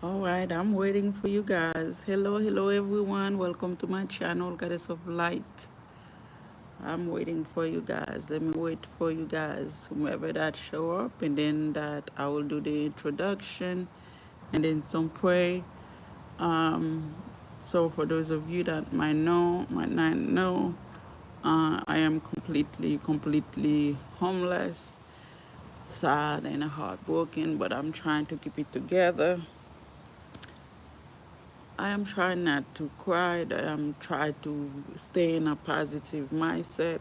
All right, I'm waiting for you guys. Hello everyone. Welcome to my channel, Goddess of Light. I'm waiting for you guys. Let me wait for you guys, whomever that show up, and then that I will do the introduction and then some pray. Um, so for those of you that might not know, I am completely homeless, sad and heartbroken, but I'm trying to keep it together. I am trying not to cry. I'm trying to stay in a positive mindset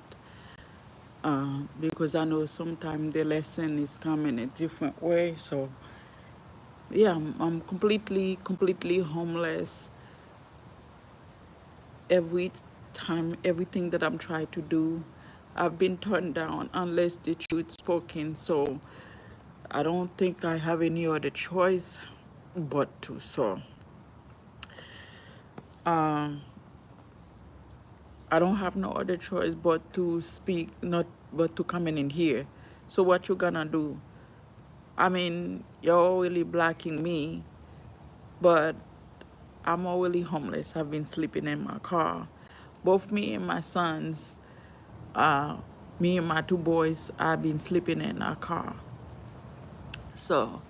because I know sometimes the lesson is coming a different way. So yeah, I'm completely homeless. Every time, everything that I'm trying to do, I've been turned down unless the truth spoken. So I don't think I have any other choice but to. So um, I don't have no other choice but to speak, not but to come in here. So what you gonna do? I mean, you're really blocking me, but I'm already homeless. I've been sleeping in my car. Both me and my sons, uh, me and my two boys, I've been sleeping in our car. So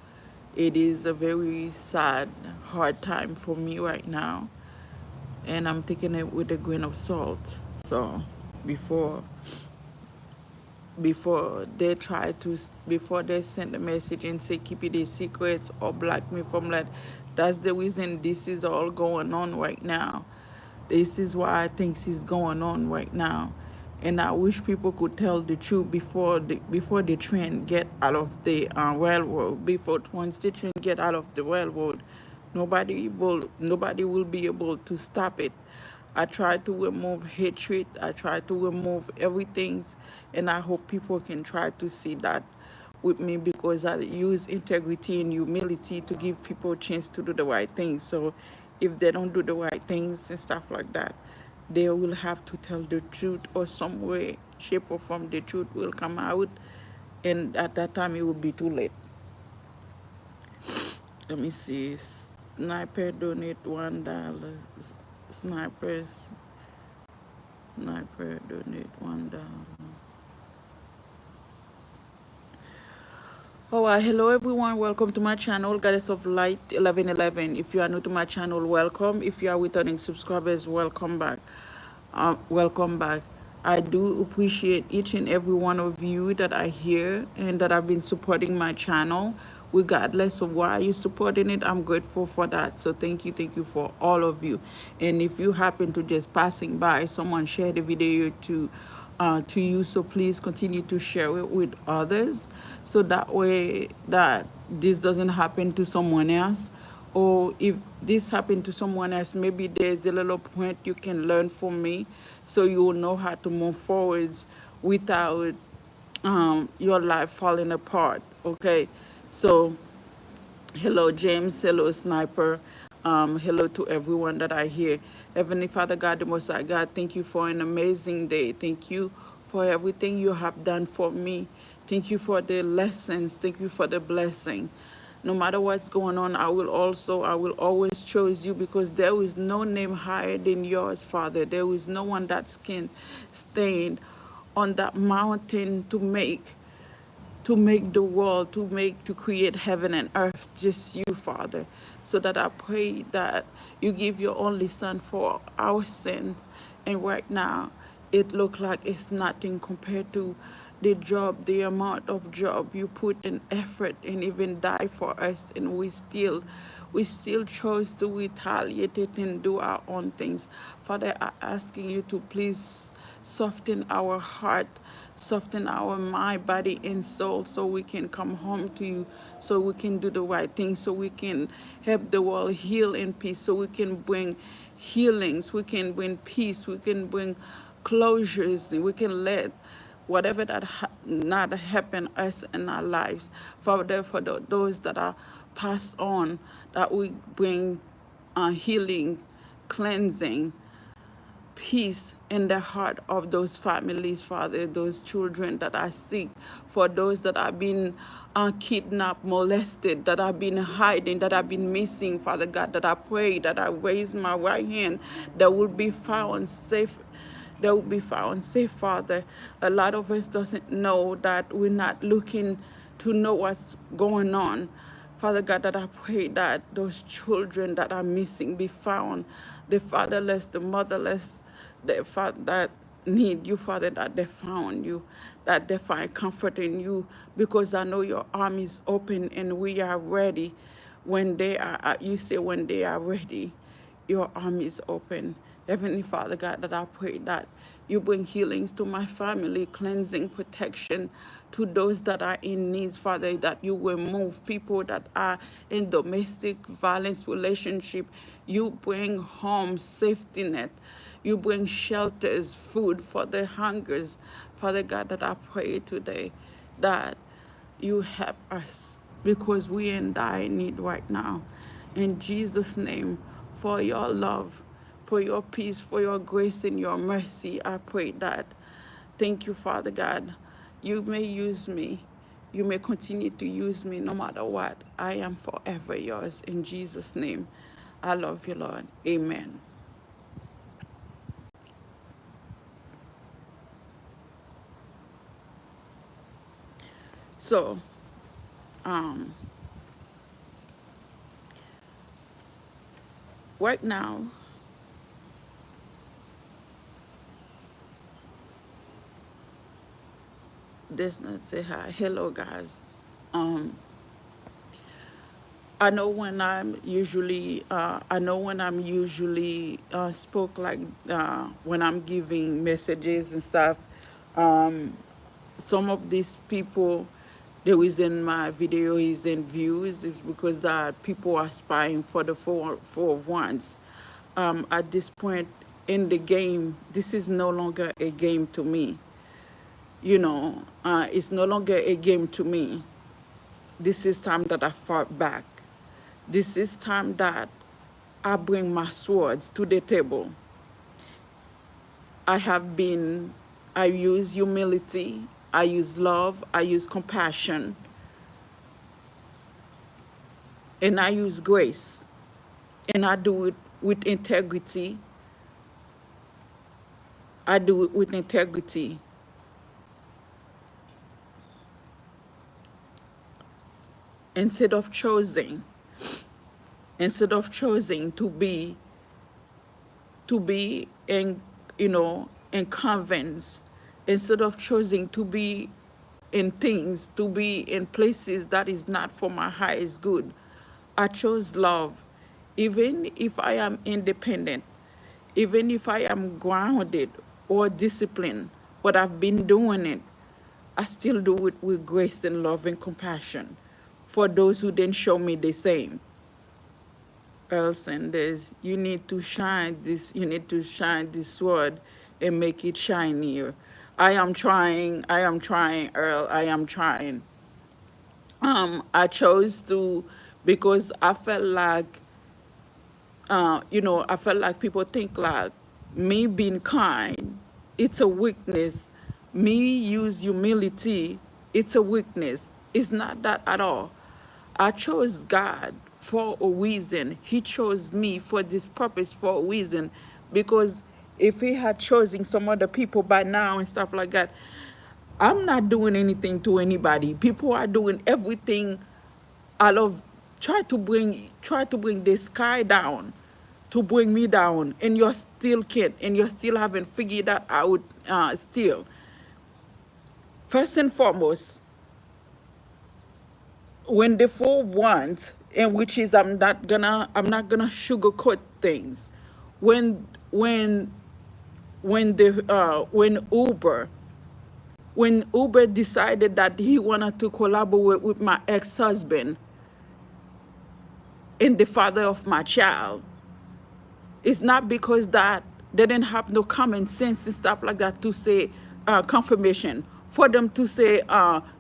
it is a very sad, hard time for me right now. And I'm taking it with a grain of salt. So before before they send a message and say keep it a secret or block me from that, that's the reason this is all going on right now. This is why I think this is going on right now. And I wish people could tell the truth before the train get out of the railroad. Before once the train get out of the railroad, nobody will be able to stop it. I try to remove hatred. I try to remove everything, and I hope people can try to see that with me because I use integrity and humility to give people a chance to do the right thing. So if they don't do the right things and stuff like that, they will have to tell the truth, or some way, shape or form, the truth will come out, and at that time it will be too late. Let me see. Sniper donate $1. Snipers Sniper donate $1. Alright, hello everyone. Welcome to my channel, Goddess of Light 1111. If you are new to my channel, welcome. If you are returning subscribers, welcome back. Welcome back. I do appreciate each and every one of you that are here and that have been supporting my channel. Regardless of why you're supporting it, I'm grateful for that. So thank you for all of you. And if you happen to just passing by, someone shared the video to you, so please continue to share it with others, so that way that this doesn't happen to someone else. Or if this happened to someone else, maybe there's a little point you can learn from me, so you will know how to move forwards without your life falling apart. Okay, so hello, James. Hello, Sniper. Hello to everyone that I hear. Heavenly Father God, the Most High God, thank you for an amazing day. Thank you for everything you have done for me. Thank you for the lessons. Thank you for the blessing. No matter what's going on, I will always choose you, because there is no name higher than yours, Father. There is no one that can stand on that mountain to make the world, to create heaven and earth, just you, Father. So that I pray that you give your only son for our sin. And right now, it looks like it's nothing compared to the amount of job you put in effort and even die for us, and we still chose to retaliate it and do our own things. Father, I'm asking you to please soften our heart, soften our mind, body, and soul, so we can come home to you, so we can do the right thing, so we can help the world heal in peace, so we can bring healings, we can bring peace, we can bring closures, we can let whatever that not happen us in our lives. Father, for those that are passed on, that we bring healing, cleansing, peace in the heart of those families, Father, those children that are sick, for those that have been kidnapped, molested, that have been hiding, that have been missing, Father God, that I pray that I raise my right hand, that will be found safe. They will be found safe, Father. A lot of us doesn't know that we're not looking to know what's going on. Father God, that I pray that those children that are missing be found, the fatherless, the motherless, that need you, Father, that they found you, that they find comfort in you, because I know your arm is open and we are ready. When they are, you say when they are ready, your arm is open. Heavenly Father God, that I pray that you bring healings to my family, cleansing, protection to those that are in needs, Father, that you will move people that are in domestic violence relationship. You bring home safety net. You bring shelters, food for the hungers. Father God, that I pray today that you help us, because we and I need right now. In Jesus' name, for your love, for your peace, for your grace and your mercy, I pray that. Thank you, Father God. You may use me. You may continue to use me no matter what. I am forever yours. In Jesus' name, I love you, Lord. Amen. So, right now, this not say hi. Hello, guys. I know when I'm usually spoke like when I'm giving messages and stuff. Some of these people, the reason my video is in views is because that people are spying for the four of wands. At this point in the game, this is no longer a game to me. It's no longer a game to me. This is time that I fought back. This is time that I bring my swords to the table. I use humility, I use love, I use compassion, and I use grace. And I do it with integrity. I do it with integrity. Instead of choosing to be in, in convents, instead of choosing to be in things, to be in places that is not for my highest good, I chose love. Even if I am independent, even if I am grounded or disciplined, but I've been doing it, I still do it with grace and love and compassion for those who didn't show me the same. Earl Sanders, you need to shine this sword and make it shinier. I am trying, Earl, I am trying. I chose to, because I felt like, I felt like people think like me being kind, it's a weakness. Me use humility, it's a weakness. It's not that at all. I chose God for a reason. He chose me for this purpose for a reason. Because if he had chosen some other people by now and stuff like that, I'm not doing anything to anybody. People are doing everything. I love try to bring the sky down, to bring me down, and you still can't, and you still haven't figured that out. Still, first and foremost, when the four want, and which is I'm not gonna sugarcoat things. When when Uber decided that he wanted to collaborate with my ex-husband and the father of my child, it's not because that they didn't have no common sense and stuff like that to say confirmation. For them to say,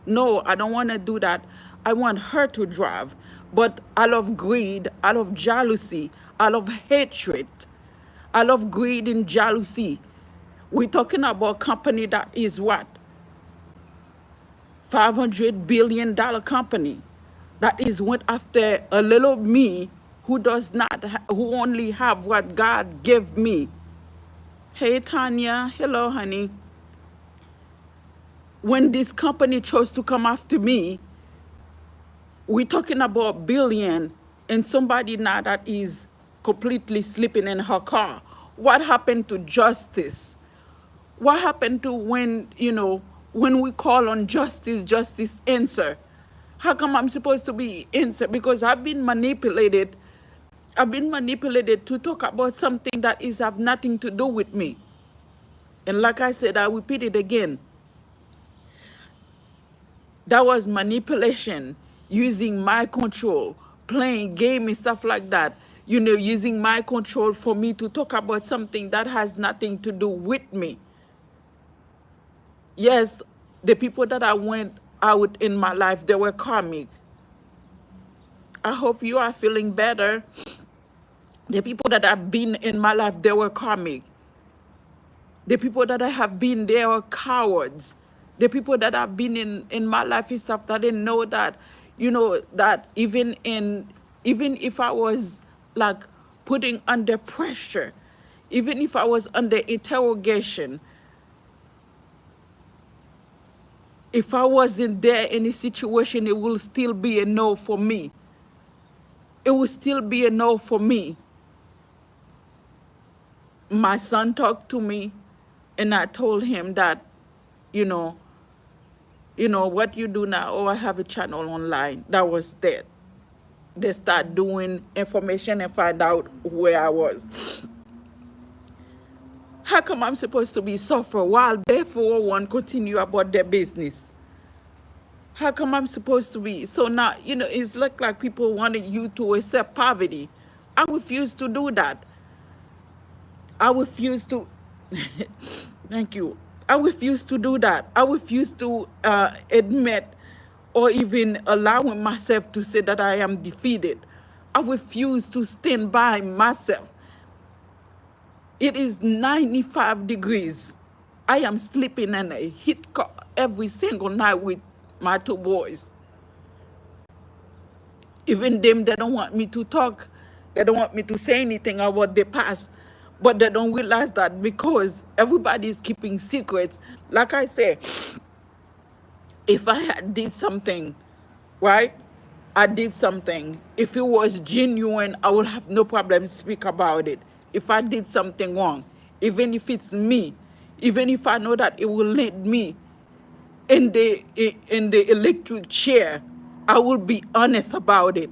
no, I don't want to do that. I want her to drive. But out of greed, out of jealousy, out of hatred, out of greed and jealousy. We're talking about a company that is what? $500 billion company that is went after a little me who does not, who only have what God gave me. Hey, Tanya. Hello, honey. When this company chose to come after me, we're talking about billion and somebody now that is completely sleeping in her car. What happened to justice? What happened to when, you know, when we call on justice, justice answer? How come I'm supposed to be answer? Because I've been manipulated. I've been manipulated to talk about something that is have nothing to do with me. And like I said, I repeat it again. That was manipulation, using my control, playing game and stuff like that. You know, using my control for me to talk about something that has nothing to do with me. Yes, the people that I went out in my life, they were karmic. I hope you are feeling better. The people that have been in my life, they were karmic. The people that I have been, they are cowards. The people that have been in my life and stuff, that didn't know that, you know, that even if I was like putting under pressure, even if I was under interrogation, if I wasn't there in a situation, it will still be a no for me. It will still be a no for me. My son talked to me and I told him that, you know, what you do now, oh, I have a channel online. That was that. They start doing information and find out where I was. How come I'm supposed to be suffer while they 401 continue about their business? How come I'm supposed to be? So now, you know, it's like people wanted you to accept poverty. I refuse to do that. I refuse to, thank you. I refuse to do that. I refuse to admit or even allowing myself to say that I am defeated. I refuse to stand by myself. It is 95 degrees. I am sleeping in a heat car every single night with my 2 boys. Even them, they don't want me to talk. They don't want me to say anything about the past. But they don't realize that because everybody is keeping secrets. Like I said, if I had did something, right? I did something. If it was genuine, I would have no problem speak about it. If I did something wrong, even if it's me, even if I know that it will lead me in the electric chair, I will be honest about it.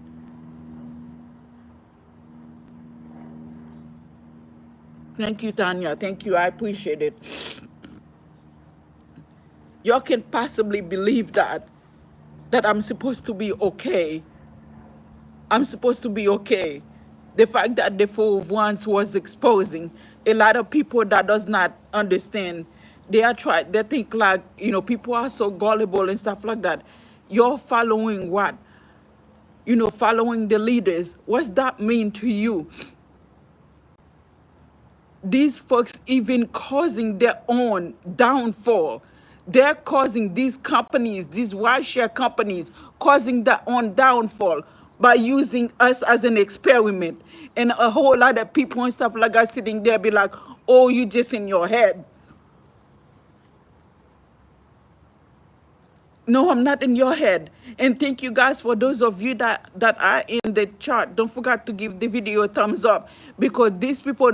Thank you, Tanya. Thank you. I appreciate it. Y'all can possibly believe that I'm supposed to be okay. I'm supposed to be okay. The fact that the 401s was exposing a lot of people that does not understand. They think like, you know, people are so gullible and stuff like that. You're following what? You know, following the leaders. What's that mean to you? These folks even causing their own downfall. They're causing these companies, these rideshare companies, causing their own downfall by using us as an experiment. And a whole lot of people and stuff like that sitting there be like, oh, you just in your head. No, I'm not in your head. And thank you guys for those of you that are in the chat. Don't forget to give the video a thumbs up, because these people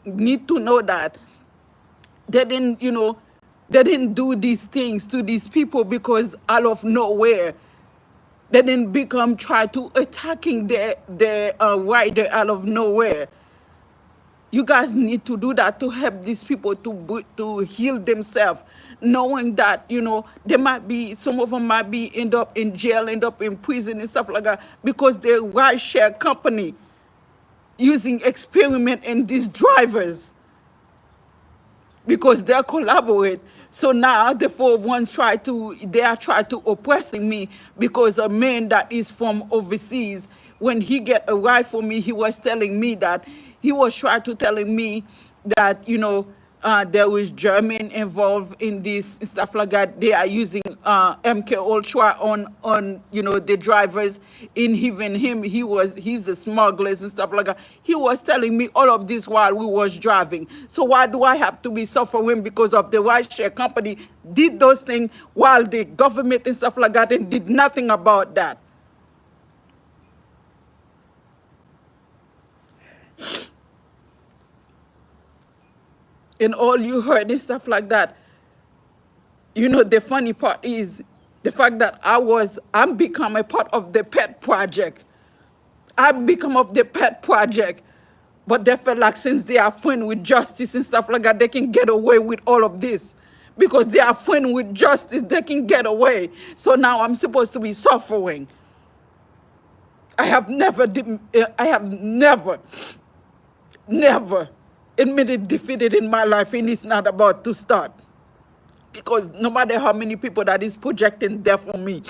need to know that they didn't, you know, they didn't do these things to these people because out of nowhere. They didn't try to attacking the rider out of nowhere. You guys need to do that to help these people to heal themselves, knowing that, you know, some of them might be end up in jail, end up in prison and stuff like that, because they're rideshare company using experiment in these drivers because they collaborate. So now the 401s they are trying to oppressing me because a man that is from overseas, when he get a ride for me, he was telling me that he was trying to telling me that, you know, there was German involved in this and stuff like that. They are using MK Ultra on you know, the drivers. In even him, he's the smugglers and stuff like that. He was telling me all of this while we was driving. So why do I have to be suffering because of the rideshare company did those things while the government and stuff like that and did nothing about that? And all you heard and stuff like that. You know, the funny part is the fact that I'm become a part of the pet project. I've become of the pet project. But they feel like since they are friends with justice and stuff like that, they can get away with all of this. Because they are friends with justice, they can get away. So now I'm supposed to be suffering. I have never admitted defeated in my life, and it's not about to start. Because no matter how many people that is projecting death on me,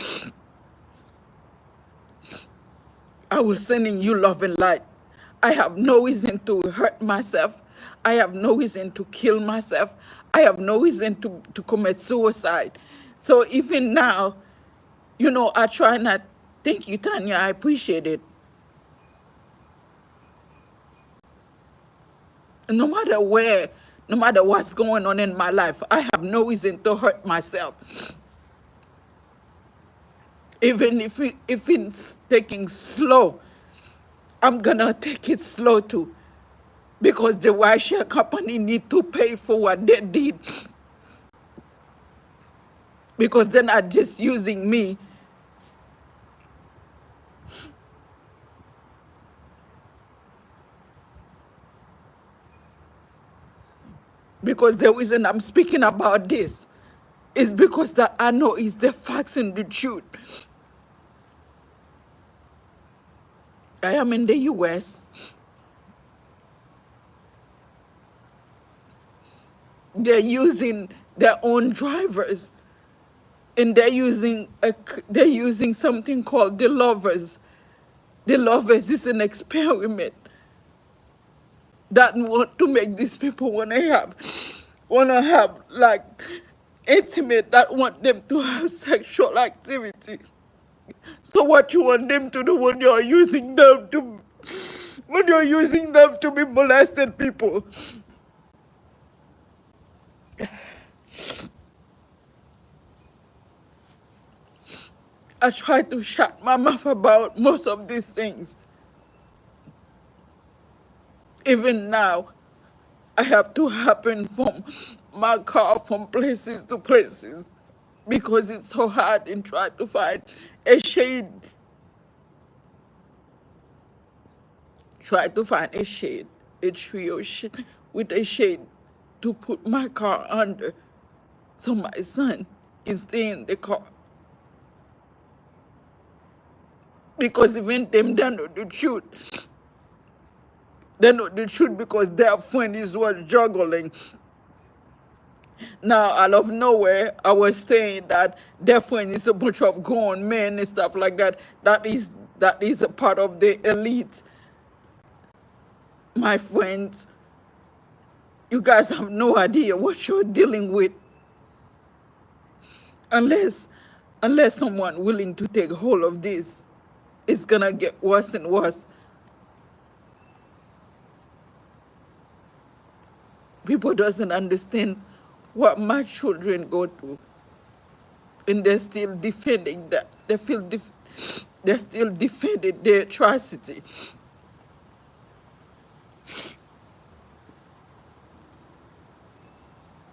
I will sending you love and light. I have no reason to hurt myself. I have no reason to kill myself. I have no reason to commit suicide. So even now, you know, I try not. Thank you, Tanya. I appreciate it. No matter where, no matter what's going on in my life, I have no reason to hurt myself. Even if it's taking slow, I'm gonna take it slow too. Because the rideshare company need to pay for what they did. Because they're not just using me. Because the reason I'm speaking about this is because that I know it's the facts and the truth. I am in the US. They're using their own drivers, and they're using something called the lovers. The lovers is an experiment that want to make these people wanna have like intimate, that want them to have sexual activity. So what you want them to do when you're using them to be molested people? I try to shut my mouth about most of these things. Even now, I have to happen from my car from places to places because it's so hard in trying to find a shade. Try to find a shade, a tree or shade, with a shade to put my car under so my son can stay in the car. Because even them, they know the truth. They know the truth because their friend is what juggling. Now, out of nowhere, I was saying that their friend is a bunch of grown men and stuff like that. That is a part of the elite. My friends, you guys have no idea what you're dealing with. Unless someone willing to take hold of this, it's gonna get worse and worse. People doesn't understand what my children go through, and they're still defending that. They're still defending their atrocity.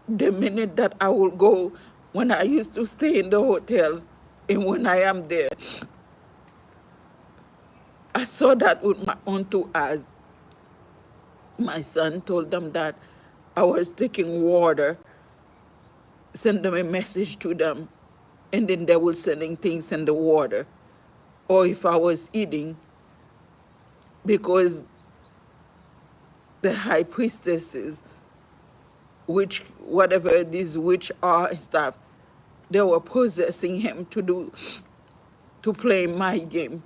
The minute that I will go, when I used to stay in the hotel, and when I am there, I saw that with my own two eyes. My son told them that I was taking water, send them a message to them, and then they were sending things in the water. Or if I was eating, because the high priestesses, which whatever these witch are and stuff, they were possessing him to play my game,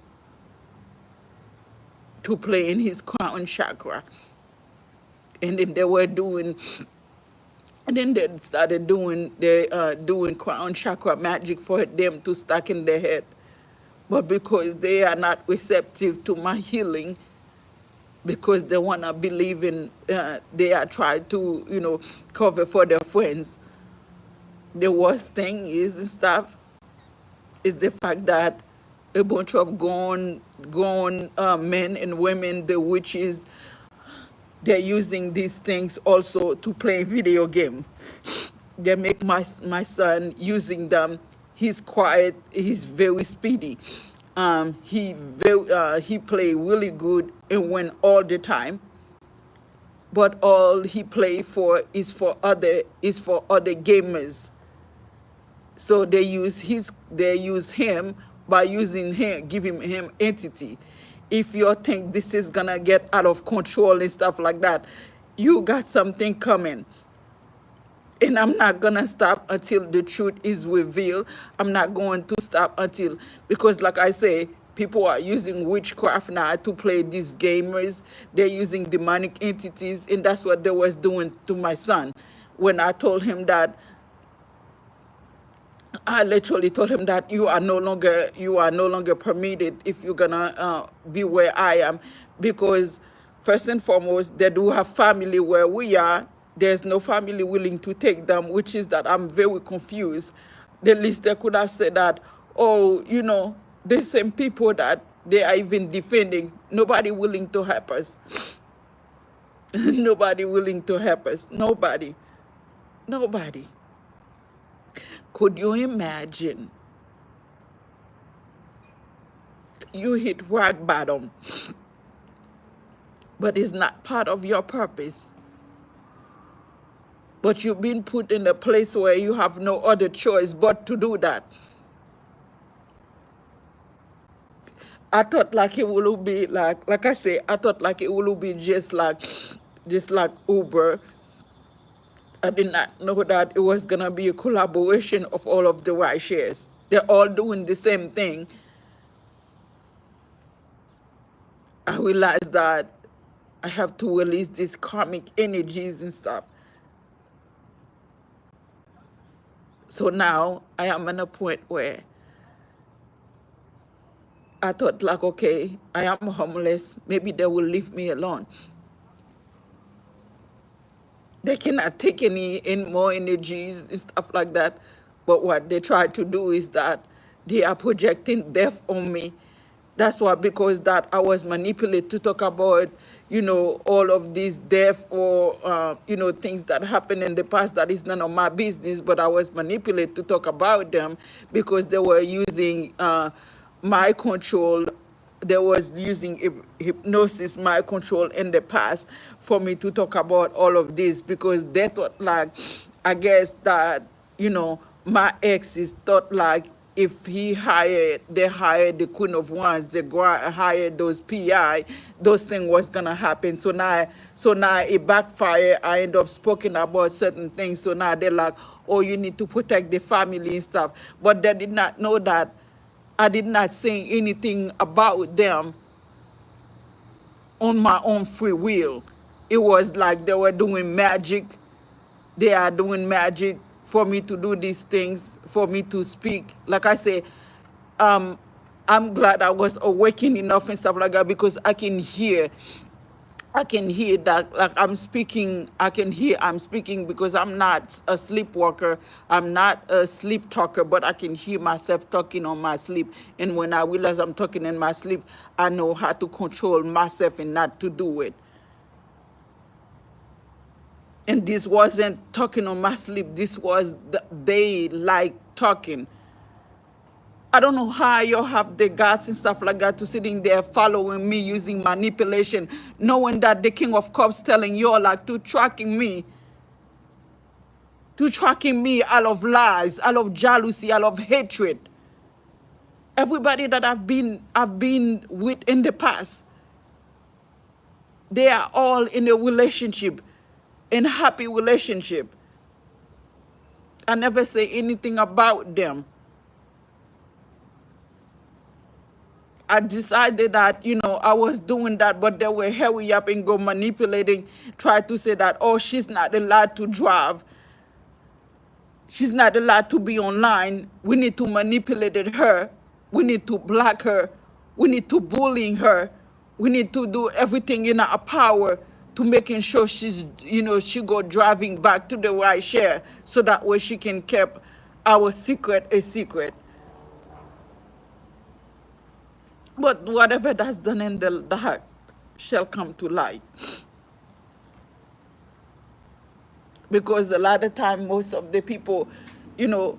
to play in his crown chakra. And then they were doing, and then they started doing doing crown chakra magic for them to stuck in their head. But because they are not receptive to my healing, because they want to believe in, they are trying to, cover for their friends. The worst thing is and stuff is the fact that a bunch of grown men and women, the witches, they're using these things also to play video game. They make my son using them. He's quiet. He's very speedy. He play really good and win all the time. But all he play for is for other gamers. So they use him by using him, giving him entity. If you think this is gonna get out of control and stuff like that, you got something coming. And I'm not gonna stop until the truth is revealed. I'm not going to stop until, because like I say, people are using witchcraft now to play these gamers. They're using demonic entities, and that's what they was doing to my son. When I told him that, I literally told him that you are no longer permitted if you're gonna be where I am, because first and foremost, they do have family where we are. There's no family willing to take them, which is that I'm very confused. The least they could have said that, oh, the same people that they are even defending, nobody willing to help us. Nobody willing to help us. Nobody. Could you imagine you hit rock bottom, but it's not part of your purpose? But you've been put in a place where you have no other choice but to do that. I thought like it will be like I say, I thought like it will be just like Uber. I did not know that it was gonna be a collaboration of all of the ride shares. They're all doing the same thing. I realized that I have to release these karmic energies and stuff. So now I am at a point where I thought like, okay, I am homeless. Maybe they will leave me alone. They cannot take any more energies and stuff like that. But what they try to do is that they are projecting death on me. That's why, because that I was manipulated to talk about, all of these death or, things that happened in the past that is none of my business, but I was manipulated to talk about them because they were using my control. They was using hypnosis, my control in the past for me to talk about all of this, because they thought like, I guess that, my ex is thought like if they hired the Queen of Wands, they hired those PI, those things was gonna happen. So now it backfired. I end up speaking about certain things. So now they're like, oh, you need to protect the family and stuff. But they did not know that I did not say anything about them on my own free will. It was like they were doing magic. They are doing magic for me to do these things, for me to speak. Like I say, I'm glad I was awakened enough and stuff like that, because I can hear that, like I'm speaking. I'm speaking because I'm not a sleepwalker. I'm not a sleep talker, but I can hear myself talking on my sleep. And when I realize I'm talking in my sleep, I know how to control myself and not to do it. And this wasn't talking on my sleep. This was they like talking. I don't know how you have the guts and stuff like that to sitting there following me using manipulation, knowing that the King of Cups telling you like to tracking me out of lies, out of jealousy, out of hatred. Everybody that I've been with in the past, they are all in a relationship, in a happy relationship. I never say anything about them. I decided that, you know, I was doing that, but they were hurry up and go manipulating, try to say that, oh, she's not allowed to drive. She's not allowed to be online. We need to manipulate her. We need to block her. We need to bully her. We need to do everything in our power to making sure she's, you know, she go driving back to the right share so that way she can keep our secret a secret. But whatever that's done in the dark shall come to light. Because a lot of time, most of the people, you know,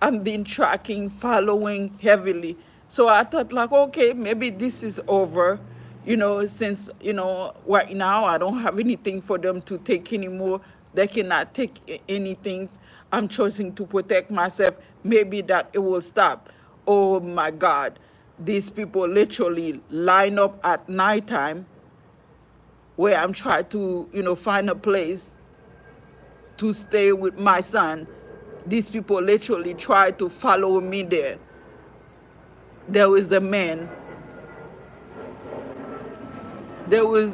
I've been tracking, following heavily. So I thought like, okay, maybe this is over, you know, since, you know, right now I don't have anything for them to take anymore. They cannot take anything. I'm choosing to protect myself. Maybe that it will stop. Oh my God. These people literally line up at nighttime where I'm trying to, you know, find a place to stay with my son. These people literally try to follow me there. There was a man. There was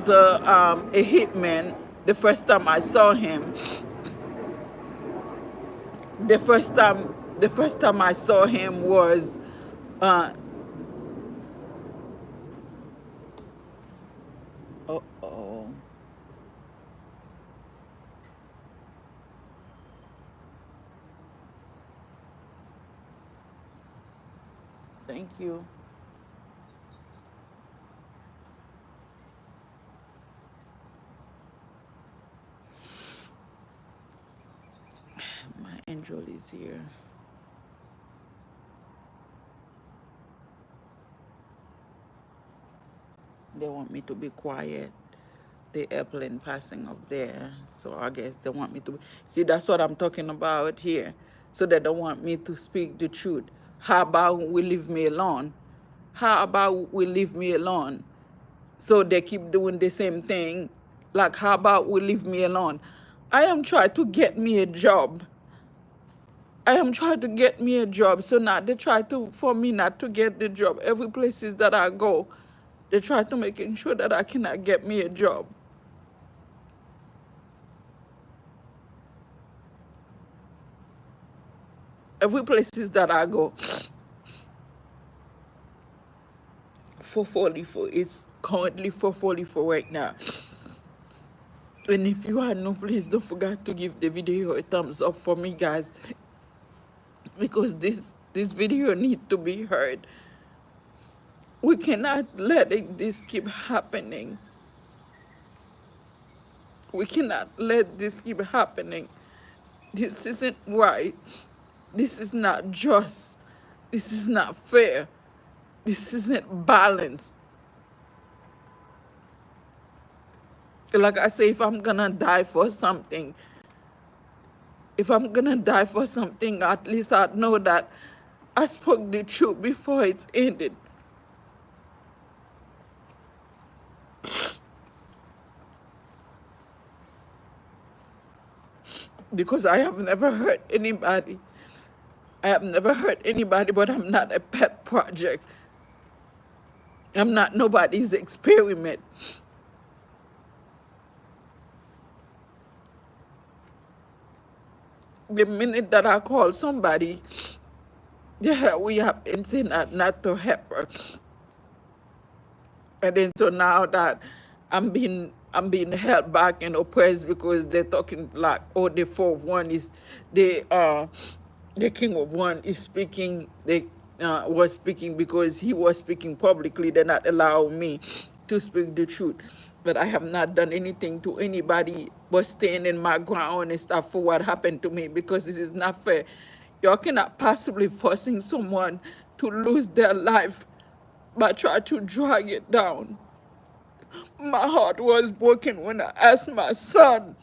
a hitman. The first time I saw him, the first time I saw him was uh oh, thank you. My angel is here. They want me to be quiet. The airplane passing up there. So I guess they want me to see, that's what I'm talking about here. So they don't want me to speak the truth. How about we leave me alone? How about we leave me alone? So they keep doing the same thing. Like, how about we leave me alone? I am trying to get me a job. I am trying to get me a job. So now they try to, for me not to get the job. Every places that I go, they try to making sure that I cannot get me a job. Every places that I go. 444. It's currently 444 right now. And if you are new, please don't forget to give the video a thumbs up for me, guys, because this video need to be heard. We cannot let this keep happening. We cannot let this keep happening. This isn't right. This is not just. This is not fair. This isn't balanced. Like I say, if I'm gonna die for something, at least I know that I spoke the truth before it's ended. Because I have never hurt anybody. I have never hurt anybody, but I'm not a pet project. I'm not nobody's experiment. The minute that I call somebody, yeah, we have been saying that not to help her. And then so now that I'm being held back and oppressed because they're talking like, oh, the four of one is the king of one is speaking. They was speaking because he was speaking publicly. They're not allowing me to speak the truth. But I have not done anything to anybody but standing my ground and stuff for what happened to me, because this is not fair. Y'all cannot possibly forcing someone to lose their life by trying to drag it down. My heart was broken when I asked my son.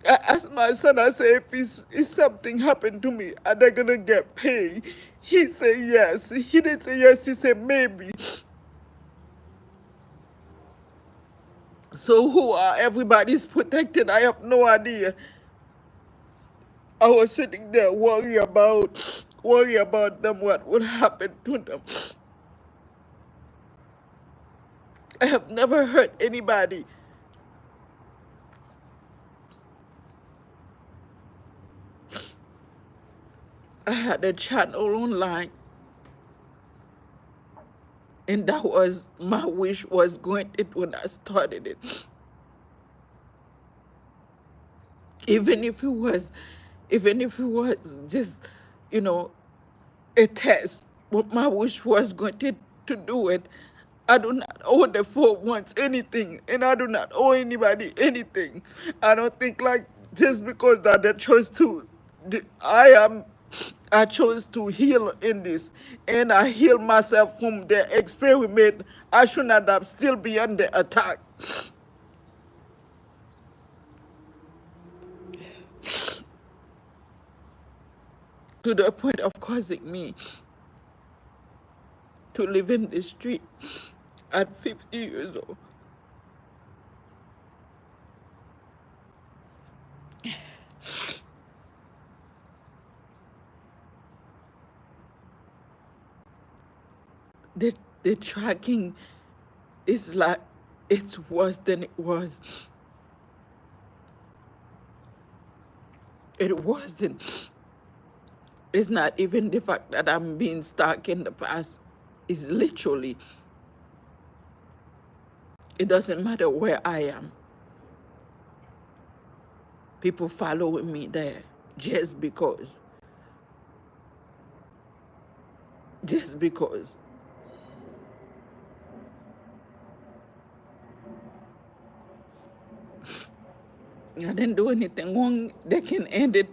I said, if something happened to me, are they gonna get paid? He said yes. He didn't say yes, he said maybe. So who are everybody's protected? I have no idea. I was sitting there worry about them, what would happen to them. I have never hurt anybody. I had a channel online, and that was my wish was going it when I started it. Even if it was, just, you know, a test, but my wish was going to do it. I do not owe the 4 months anything, and I do not owe anybody anything. I don't think like just because that they chose to, I chose to heal in this, and I healed myself from the experiment. I should not have still be under attack. To the point of causing me to live in the street at 50 years old. The tracking is like, it's worse than it was. It wasn't. It's not even the fact that I'm being stuck in the past. It's literally, it doesn't matter where I am. People following me there just because. Just because. I didn't do anything wrong. They can end it.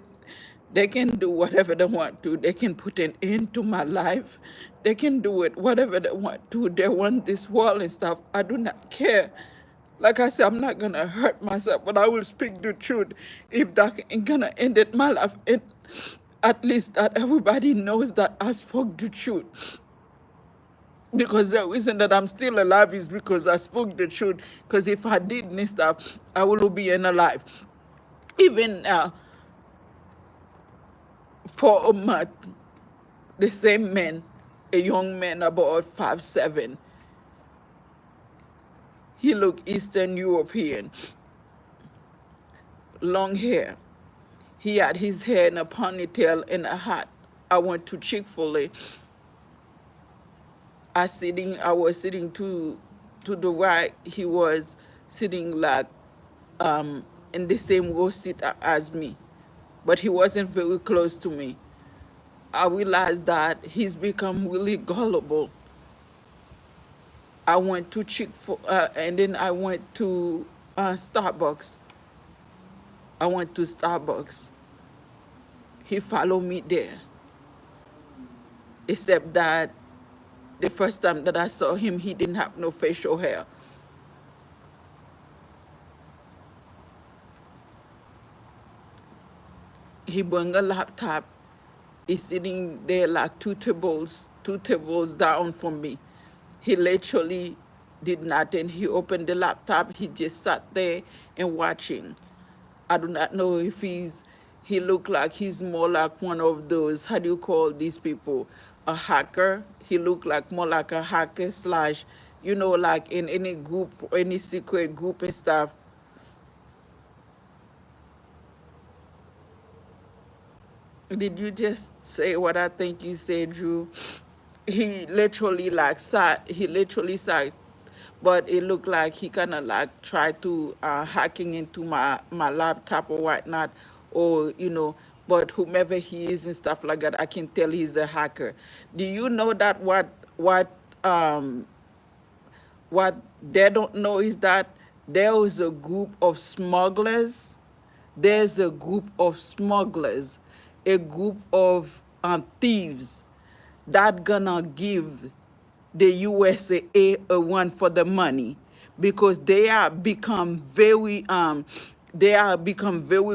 They can do whatever they want to. They can put an end to my life. They can do it whatever they want to. They want this world and stuff. I do not care. Like I said, I'm not gonna hurt myself, but I will speak the truth. If that ain't gonna end it my life, and at least that everybody knows that I spoke the truth. Because the reason that I'm still alive is because I spoke the truth. Because if I didn't stuff, I will be alive. Even now, for a month, the same man, a young man about 5'7", he looked Eastern European, long hair. He had his hair in a ponytail and a hat. I went to Chick-fil-A. I was sitting to the right. He was sitting like in the same row seat as me, but he wasn't very close to me. I realized that he's become really gullible. I went to and then I went to Starbucks. I went to Starbucks. He followed me there. Except that the first time that I saw him, he didn't have no facial hair. He bring a laptop. He's sitting there like two tables down from me. He literally did nothing. He opened the laptop. He just sat there and watching. I do not know if he looked like he's more like one of those, how do you call these people? A hacker. He looked like more like a hacker slash, you know, like in any group, any secret group and stuff. Did you just say what I think you said, Drew? He literally sat, but it looked like he kind of like tried to hacking into my laptop or whatnot, or you know. But whomever he is and stuff like that, I can tell he's a hacker. Do you know that what they don't know is that there is a group of smugglers. There's a group of smugglers, a group of thieves that gonna give the USA a run for the money, because they are become very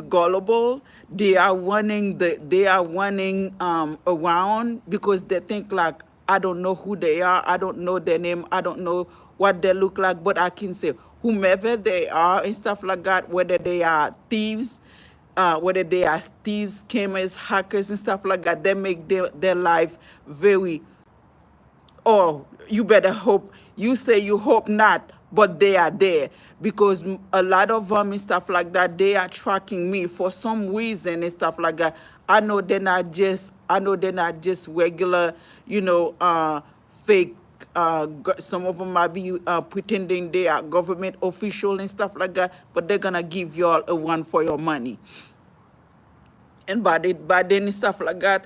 gullible. They are running around because they think like, I don't know who they are, I don't know their name, I don't know what they look like, but I can say whomever they are and stuff like that, whether they are thieves, scammers, hackers and stuff like that, they make their life very, oh, you better hope, you say you hope not, but they are there because a lot of them and stuff like that, they are tracking me for some reason and stuff like that. I know they're not just regular, fake. Some of them might be pretending they are government official and stuff like that, but they're gonna give you all a run for your money. And by then and stuff like that,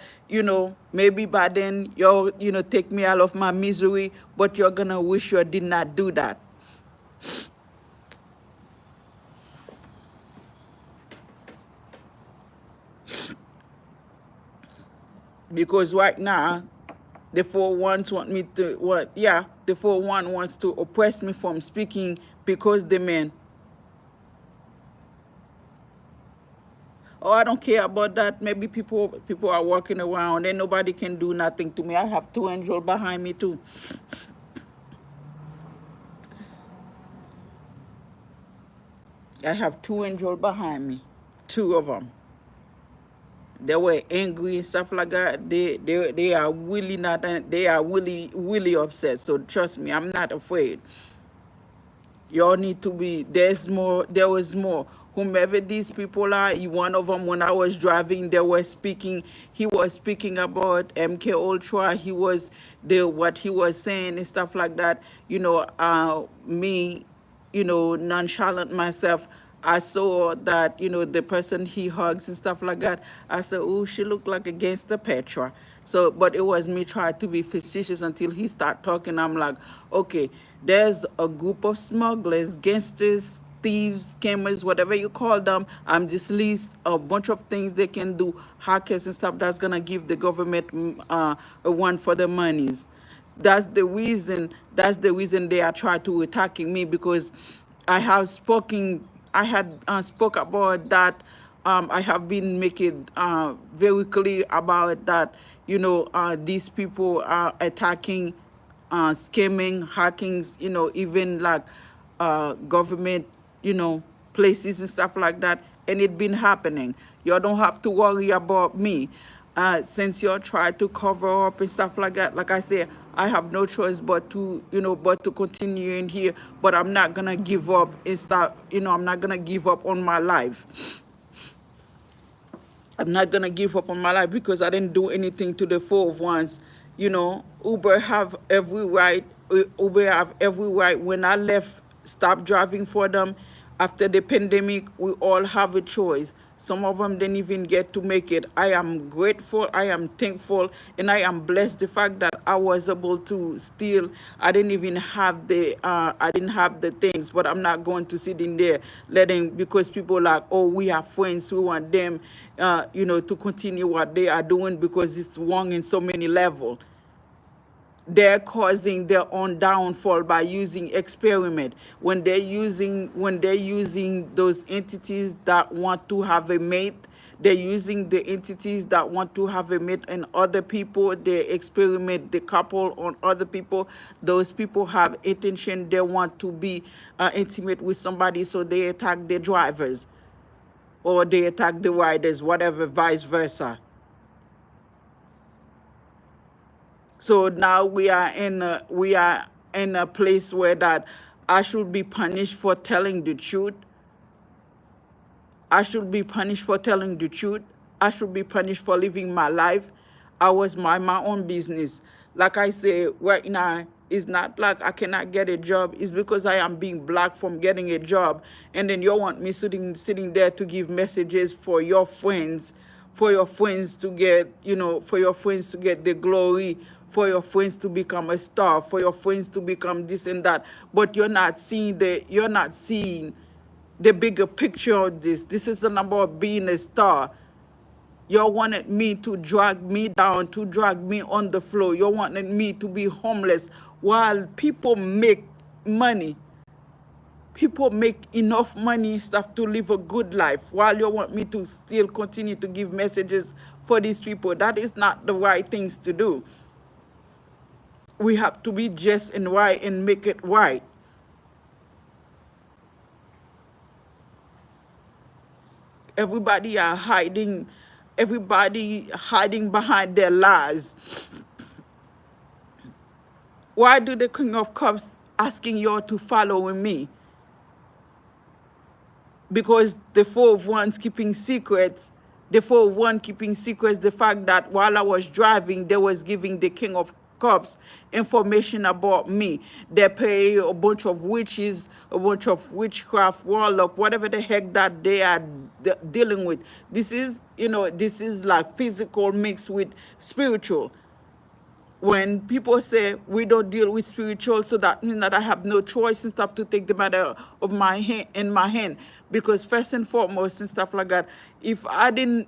maybe by then you'll, take me out of my misery, but you're gonna wish you did not do that. Because right now, the 4-1 want me to, the 4-1 wants to oppress me from speaking because the man. Oh, I don't care about that. Maybe people are walking around and nobody can do nothing to me. I have 2 angels behind me too. I have 2 angels behind me. 2 of them. They were angry and stuff like that. They are really not. They are really upset. So trust me, I'm not afraid. Y'all need to be. There's more. There was more. Whomever these people are, one of them, when I was driving, they were speaking. He was speaking about MK Ultra. He was what he was saying and stuff like that. Me, nonchalant myself. I saw that, the person he hugs and stuff like that. I said, oh, she looked like a gangster Petra. So, but it was me trying to be facetious until he started talking. I'm like, okay, there's a group of smugglers, gangsters, thieves, scammers, whatever you call them. I'm just list a bunch of things they can do, hackers and stuff that's gonna give the government a one for the monies. That's the reason. That's the reason they are trying to attacking me, because I have spoken. I had spoke about that. I have been making very clear about that. These people are attacking, scamming, hacking. Even like government, places and stuff like that, and it been happening. You don't have to worry about me. Since you're trying to cover up and stuff like that, like I said, I have no choice but to, continue in here. But I'm not gonna give up and start, I'm not gonna give up on my life. I'm not gonna give up on my life because I didn't do anything to the 4 of 1s. Uber have every right. Uber have every right. When I left, stop driving for them. After the pandemic, we all have a choice. Some of them didn't even get to make it. I am grateful, I am thankful, and I am blessed the fact that I was able to still, I didn't even have I didn't have the things, but I'm not going to sit in there because people like, oh, we have friends who want them, to continue what they are doing because it's wrong in so many levels. They're causing their own downfall by using experiment. When they're using those entities that want to have a mate, they're using the entities that want to have a mate and other people. They experiment the couple on other people. Those people have intention. They want to be intimate with somebody, so they attack the drivers or they attack the riders, whatever, vice versa. So now we are in a place where that I should be punished for telling the truth. I should be punished for telling the truth. I should be punished for living my life. I was my own business. Like I say, right now, it's not like I cannot get a job. It's because I am being blocked from getting a job. And then you want me sitting there to give messages for your friends, to get, for your friends to get the glory, for your friends to become a star, for your friends to become this and that. But you're not seeing the bigger picture of this. This is the number of being a star. You wanted me to drag me down, to drag me on the floor. You wanted me to be homeless while people make money. People make enough money stuff to live a good life, while you want me to still continue to give messages for these people. That is not the right things to do. We have to be just and right and make it right. Everybody hiding behind their lies. Why do the king of cups asking y'all to follow me, because the 4 of Wands keeping secrets, the 4 of Wands keeping secrets, the fact that while I was driving, they was giving the King of Cups information about me. They pay a bunch of witches, a bunch of witchcraft, warlock, whatever the heck that they are dealing with. This is, this is like physical mixed with spiritual. When people say we don't deal with spiritual, so that means that I have no choice and stuff to take the matter of my hand in my hand. Because first and foremost and stuff like that, if I didn't,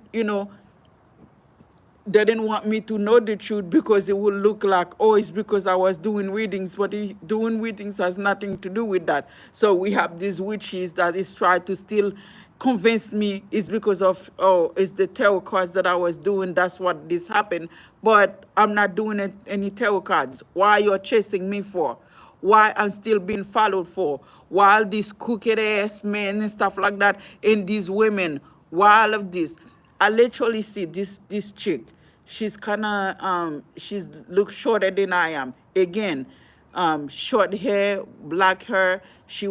they didn't want me to know the truth, because it would look like, oh, it's because I was doing readings, but doing readings has nothing to do with that. So we have these witches that is trying to still convince me it's because of, oh, it's the tarot cards that I was doing, that's what this happened. But I'm not doing any tarot cards. Why you're chasing me for? Why I'm still being followed for? While these crooked ass men and stuff like that, and these women, why all of this? I literally see this chick. She's she's look shorter than I am. Again, short hair, black hair. She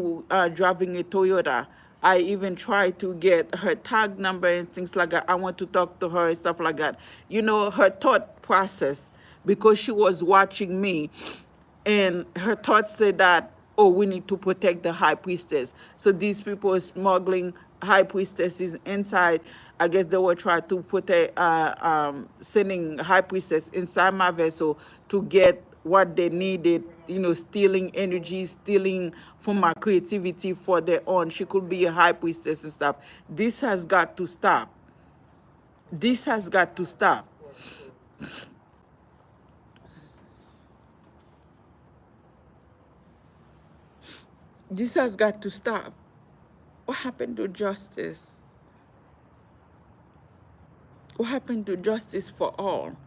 driving a Toyota. I even tried to get her tag number and things like that. I want to talk to her and stuff like that. Her thought process, because she was watching me, and her thoughts said that, oh, we need to protect the high priestess. So these people are smuggling high priestesses inside. I guess they were trying to protect, sending high priestess inside my vessel to get what they needed, stealing energy, stealing from my creativity for their own. She could be a high priestess and stuff. This has got to stop. This has got to stop. This has got to stop. What happened to justice? What happened to justice for all?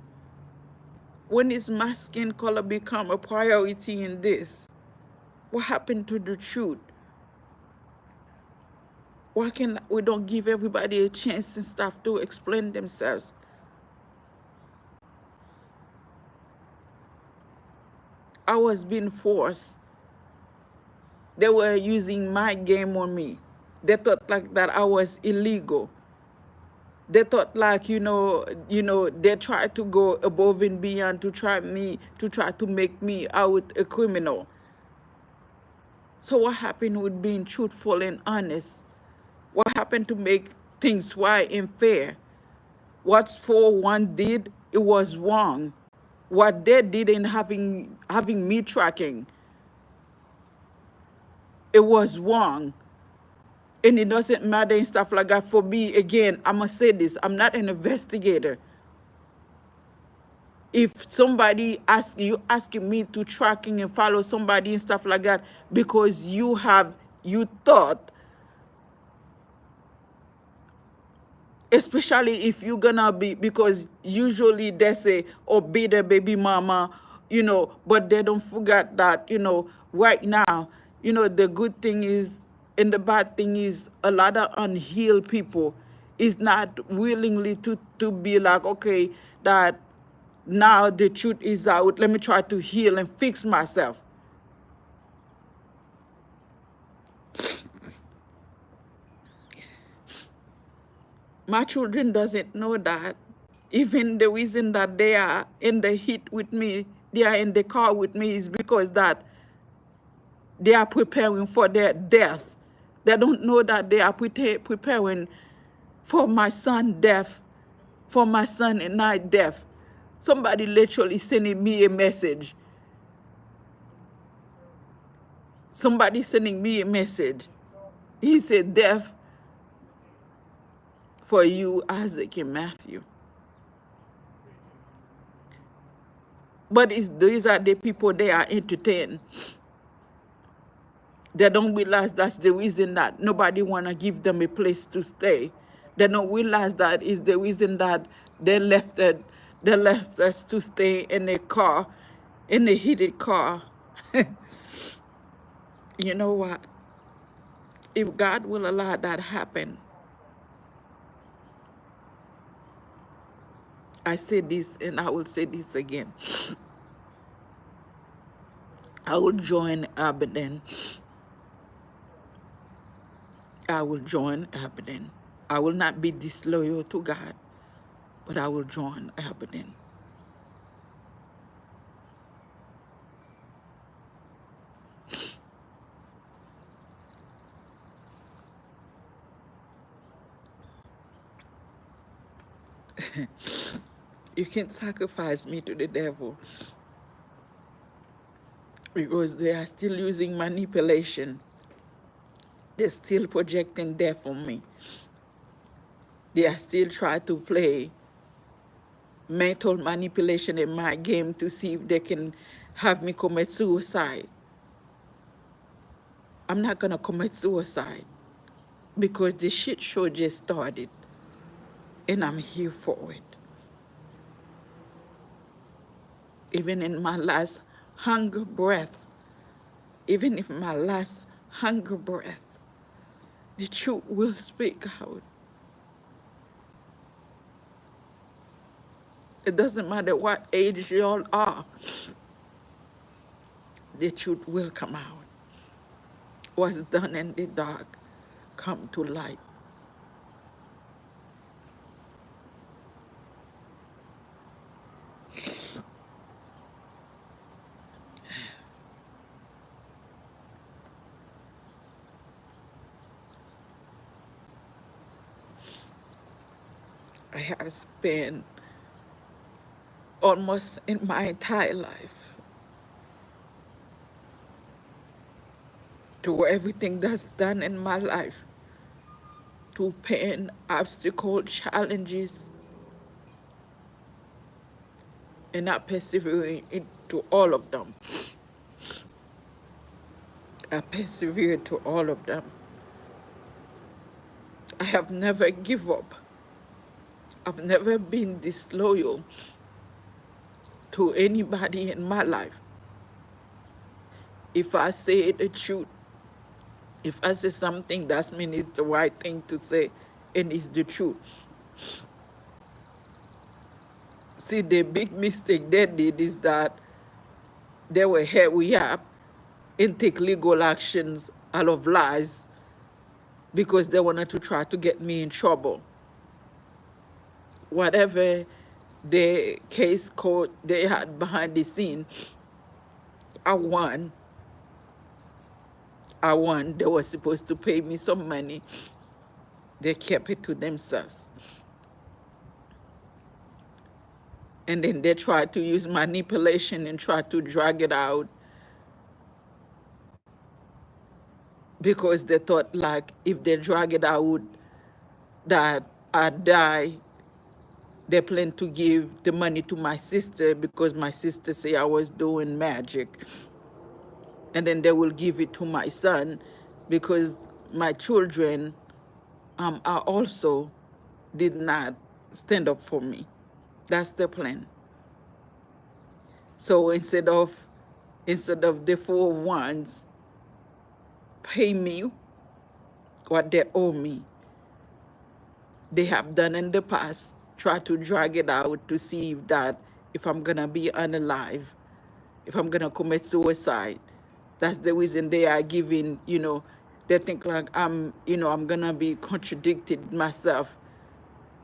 When is my skin color become a priority in this? What happened to the truth? Why can we don't give everybody a chance and stuff to explain themselves? I was being forced. They were using my game on me. They thought like that I was illegal. They thought like, they tried to go above and beyond to try to make me out a criminal. So what happened with being truthful and honest? What happened to make things right and fair? What 4-1 did, it was wrong. What they did in having me tracking, it was wrong. And it doesn't matter and stuff like that. For me, again, I must say this, I'm not an investigator. If somebody asking me to tracking and follow somebody and stuff like that, because you thought, especially if you're gonna be, because usually they say, oh, be the baby mama, but they don't forget that, right now, the good thing is, and the bad thing is, a lot of unhealed people is not willingly to be like, okay, that now the truth is out, let me try to heal and fix myself. My children doesn't know that. Even the reason that they are in the heat with me, they are in the car with me, is because that they are preparing for their death. They don't know that they are preparing for my son's death, for my son and I death. Somebody literally sending me a message. Somebody sending me a message. He said, death for you, Isaac and Matthew. But these are the people they are entertained. They don't realize that's the reason that nobody want to give them a place to stay. They don't realize that is the reason that they left us to stay in a car, in a heated car. You know what? If God will allow that happen, I say this and I will say this again. I will join Abadan. I will join Abadan. I will not be disloyal to God, but I will join Abadan. You can't sacrifice me to the devil because they are still using manipulation. They're still projecting death on me. They are still trying to play mental manipulation in my game to see if they can have me commit suicide. I'm not gonna commit suicide because the shit show just started and I'm here for it. Even in my last hunger breath, even if my last hunger breath, the truth will speak out. It doesn't matter what age y'all are, the truth will come out. What's done in the dark come to light. I have spent almost in my entire life to everything that's done in my life, to pain, obstacle, challenges, and not persevering into all of them. I persevered to all of them. I have never give up. I've never been disloyal to anybody in my life. If I say the truth, if I say something that means it's the right thing to say and it's the truth. See, the big mistake they did is that they were here we up and take legal actions out of lies because they wanted to try to get me in trouble. Whatever the case court they had behind the scene, I won. They were supposed to pay me some money. They kept it to themselves. And then they tried to use manipulation and try to drag it out because they thought like if they drag it out that I die, they plan to give the money to my sister because my sister say I was doing magic. And then they will give it to my son because my children are also did not stand up for me. That's the plan. So instead of the 401s pay me what they owe me, they have done in the past, try to drag it out to see if I'm gonna be unalive, if I'm gonna commit suicide. That's the reason they are giving, they think like I'm gonna be contradicted myself,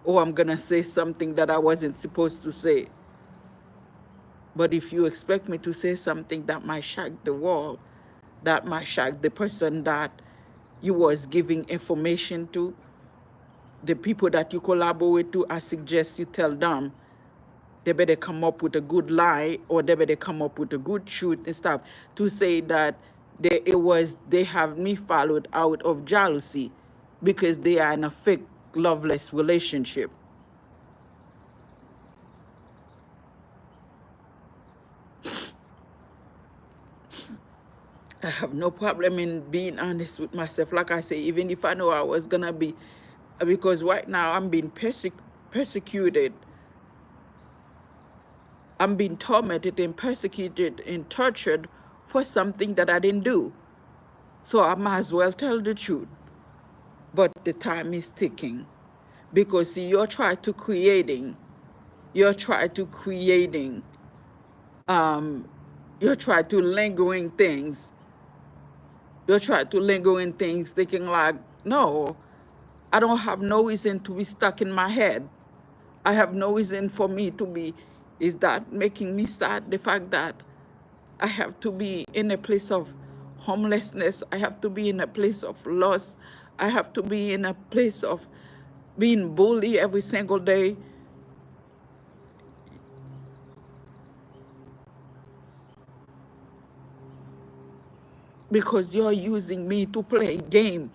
or I'm gonna say something that I wasn't supposed to say. But if you expect me to say something that might shock the world, that might shock the person that you was giving information to, the people that you collaborate to, I suggest you tell them they better come up with a good lie or they better come up with a good truth and stuff to say that they have me followed out of jealousy because they are in a fake loveless relationship. I have no problem in being honest with myself. Like I say, even if I know I was gonna be, because right now I'm being persecuted. I'm being tormented and persecuted and tortured for something that I didn't do. So I might as well tell the truth. But the time is ticking. Because see, you're trying to creating You try to linger in things. You try to linger in things thinking like, no, I don't have no reason to be stuck in my head. I have no reason for me to be, is that making me sad? The fact that I have to be in a place of homelessness. I have to be in a place of loss. I have to be in a place of being bullied every single day. Because you're using me to play a game.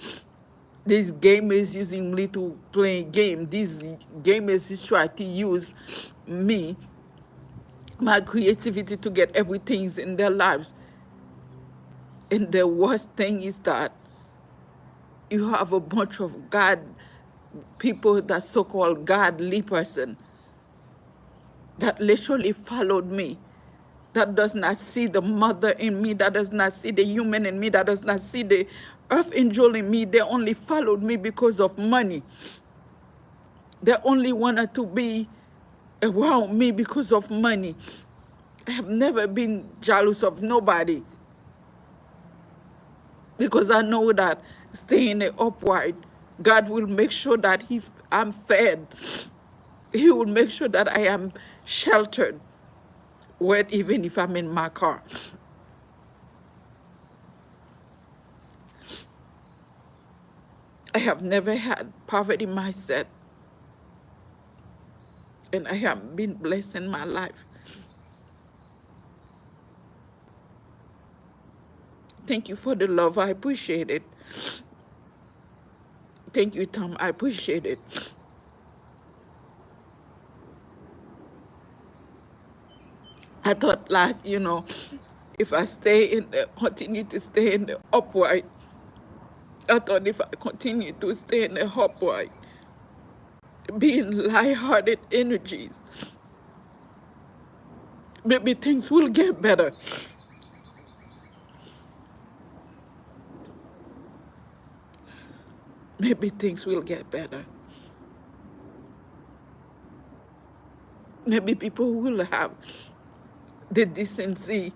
This game is using me to play a game. This game is trying to use me, my creativity, to get everything in their lives. And the worst thing is that you have a bunch of God people, that so-called godly person, that literally followed me, that does not see the mother in me, that does not see the human in me, that does not see the earth angel in me. They only followed me because of money. They only wanted to be around me because of money. I have never been jealous of nobody, because I know that staying upright, God will make sure that I'm fed. He will make sure that I am sheltered, even if I'm in my car. I have never had poverty mindset, and I have been blessed in my life. Thank you for the love. I appreciate it. Thank you, Tom. I appreciate it. I thought, like, if I continue to stay in the upright, I thought if I continue to stay in the upright, being light-hearted energies, maybe things will get better. Maybe things will get better. Maybe people will have the decency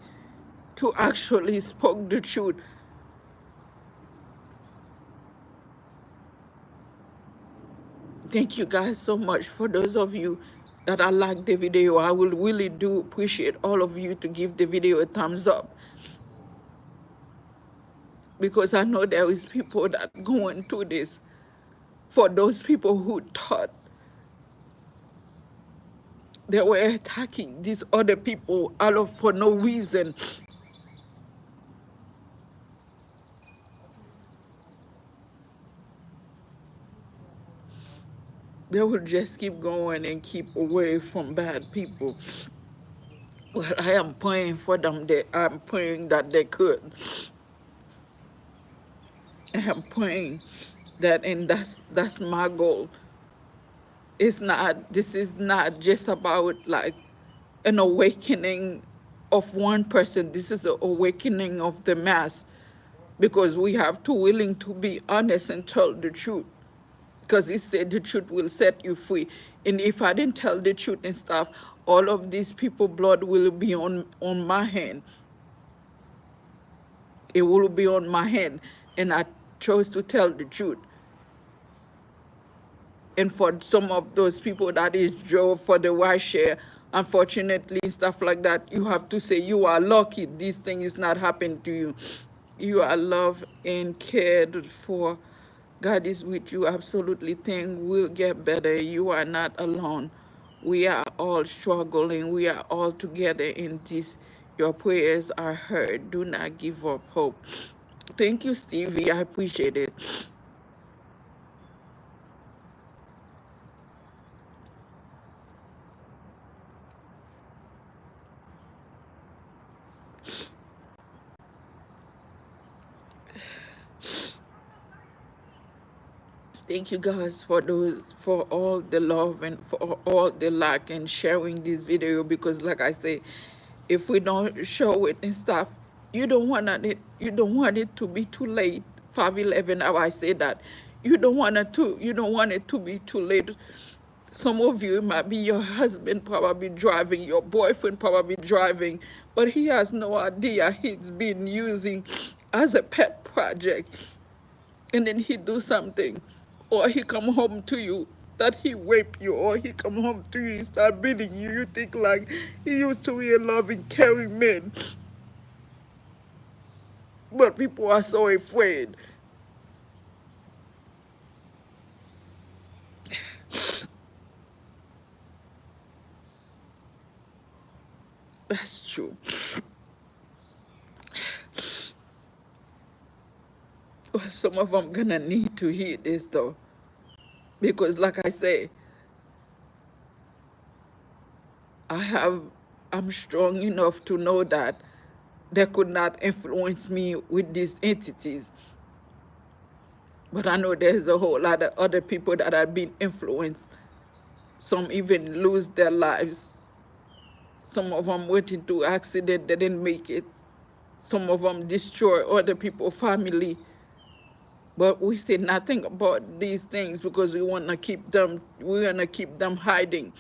to actually speak the truth. Thank you guys so much. For those of you that I like the video, I will really do appreciate all of you to give the video a thumbs up, because I know there is people that going through this. For those people who thought they were attacking these other people for no reason, they will just keep going and keep away from bad people. Well, I am praying for them. I'm praying that they could. I am praying that, and that's my goal. This is not just about like an awakening of one person. This is an awakening of the mass, because we have to willing to be honest and tell the truth. Because he said the truth will set you free. And if I didn't tell the truth and stuff, all of these people blood will be on my hand. It will be on my hand. And I chose to tell the truth. And for some of those people that is drove for the right share, unfortunately, stuff like that, you have to say you are lucky this thing is not happening to you. You are loved and cared for. God is with you. Absolutely, things will get better. You are not alone. We are all struggling. We are all together in this. Your prayers are heard. Do not give up hope. Thank you, Stevie. I appreciate it. Thank you guys for all the love and for all the like and sharing this video, because like I say, if we don't show it and stuff, you don't want it to be too late. 511, how I say that. You don't want it to be too late. Some of you, it might be your husband probably driving, your boyfriend probably driving, but he has no idea he's been using as a pet project. And then he do something, or he come home to you that he rape you, or he come home to you, he start beating you. You think like he used to be a loving, caring man. But people are so afraid. That's true. Well, some of them gonna need to hear this though. Because like I say, I'm strong enough to know that they could not influence me with these entities. But I know there's a whole lot of other people that have been influenced. Some even lose their lives. Some of them went into accident, they didn't make it. Some of them destroy other people's family. But we say nothing about these things because we want to keep them hiding.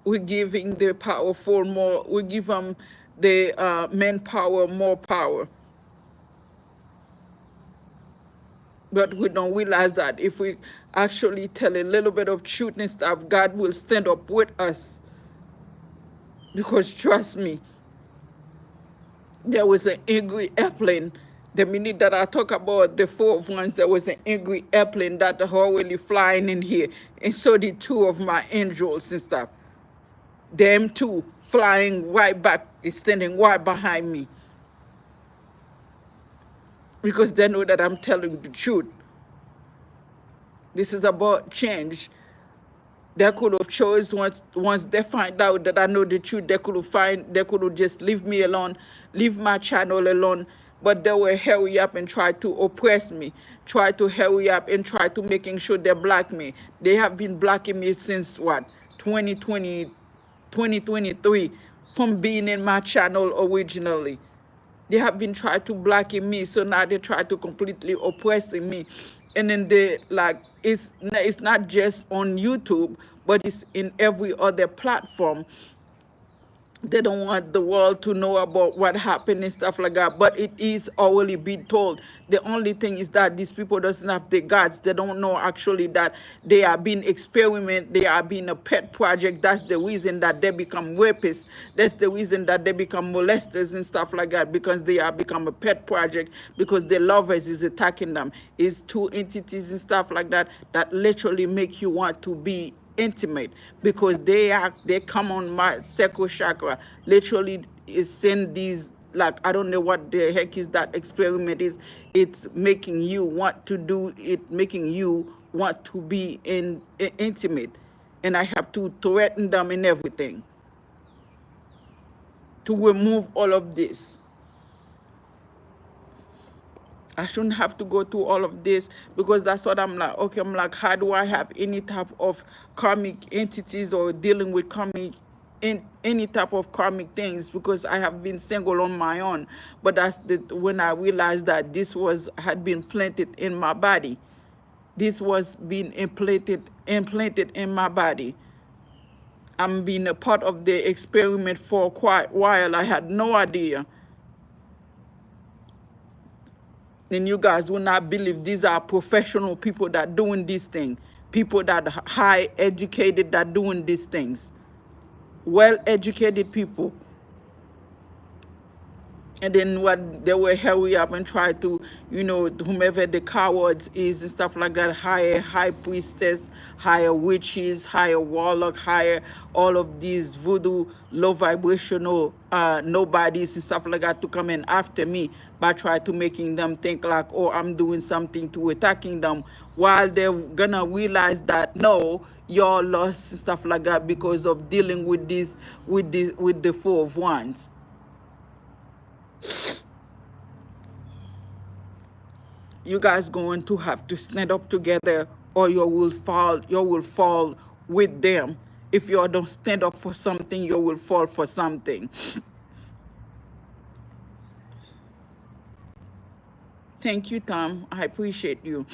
We're giving the powerful more, we give them the manpower more power. But we don't realize that if we actually tell a little bit of truth and stuff, God will stand up with us. Because trust me, there was an angry airplane. The minute that I talk about the 4 of Wands, there was an angry airplane that already flying in here. And so did 2 of my angels and stuff. Them 2 flying right back, standing right behind me. Because they know that I'm telling the truth. This is about change. They could have chose once they find out that I know the truth, they could have just leave me alone, leave my channel alone. But they will hurry up and try to oppress me, try to hurry up and try to making sure they block me. They have been blocking me since what, 2020, 2023, from being in my channel originally. They have been trying to blocking me, so now they try to completely oppressing me. And then they like it's not just on YouTube, but it's in every other platform. They don't want the world to know about what happened and stuff like that, but it is already been told. The only thing is that these people doesn't have the guts. They don't know actually that they are being experiment, they are being a pet project. That's the reason that they become rapists. That's the reason that they become molesters and stuff like that, because they are become a pet project, because the lovers is attacking them. It's 2 entities and stuff like that that literally make you want to be intimate, because they come on my sacral chakra, literally is send these, like, I don't know what the heck is that experiment is. It's making you want to do it, making you want to be intimate, and I have to threaten them and everything to remove all of this. I shouldn't have to go through all of this, because that's what I'm like. Okay, I'm like, how do I have any type of karmic entities or dealing with karmic, in any type of karmic things, because I have been single on my own. But that's when I realized that this had been planted in my body. This was being implanted in my body. I'm being a part of the experiment for quite a while. I had no idea. And you guys will not believe these are professional people that doing this thing. People that high educated that doing these things. Well educated people. And then what they will hurry up and try to, whomever the cowards is and stuff like that, hire high priestess, hire witches, hire warlock, hire all of these voodoo, low vibrational nobodies and stuff like that to come in after me, by try to making them think like, oh, I'm doing something to attacking them, while they're gonna realize that no, you're lost and stuff like that because of dealing with this, with the 4 of Wands. You guys going to have to stand up together, or you will fall with them. If you don't stand up for something, you will fall for something. Thank you, Tom. I appreciate you.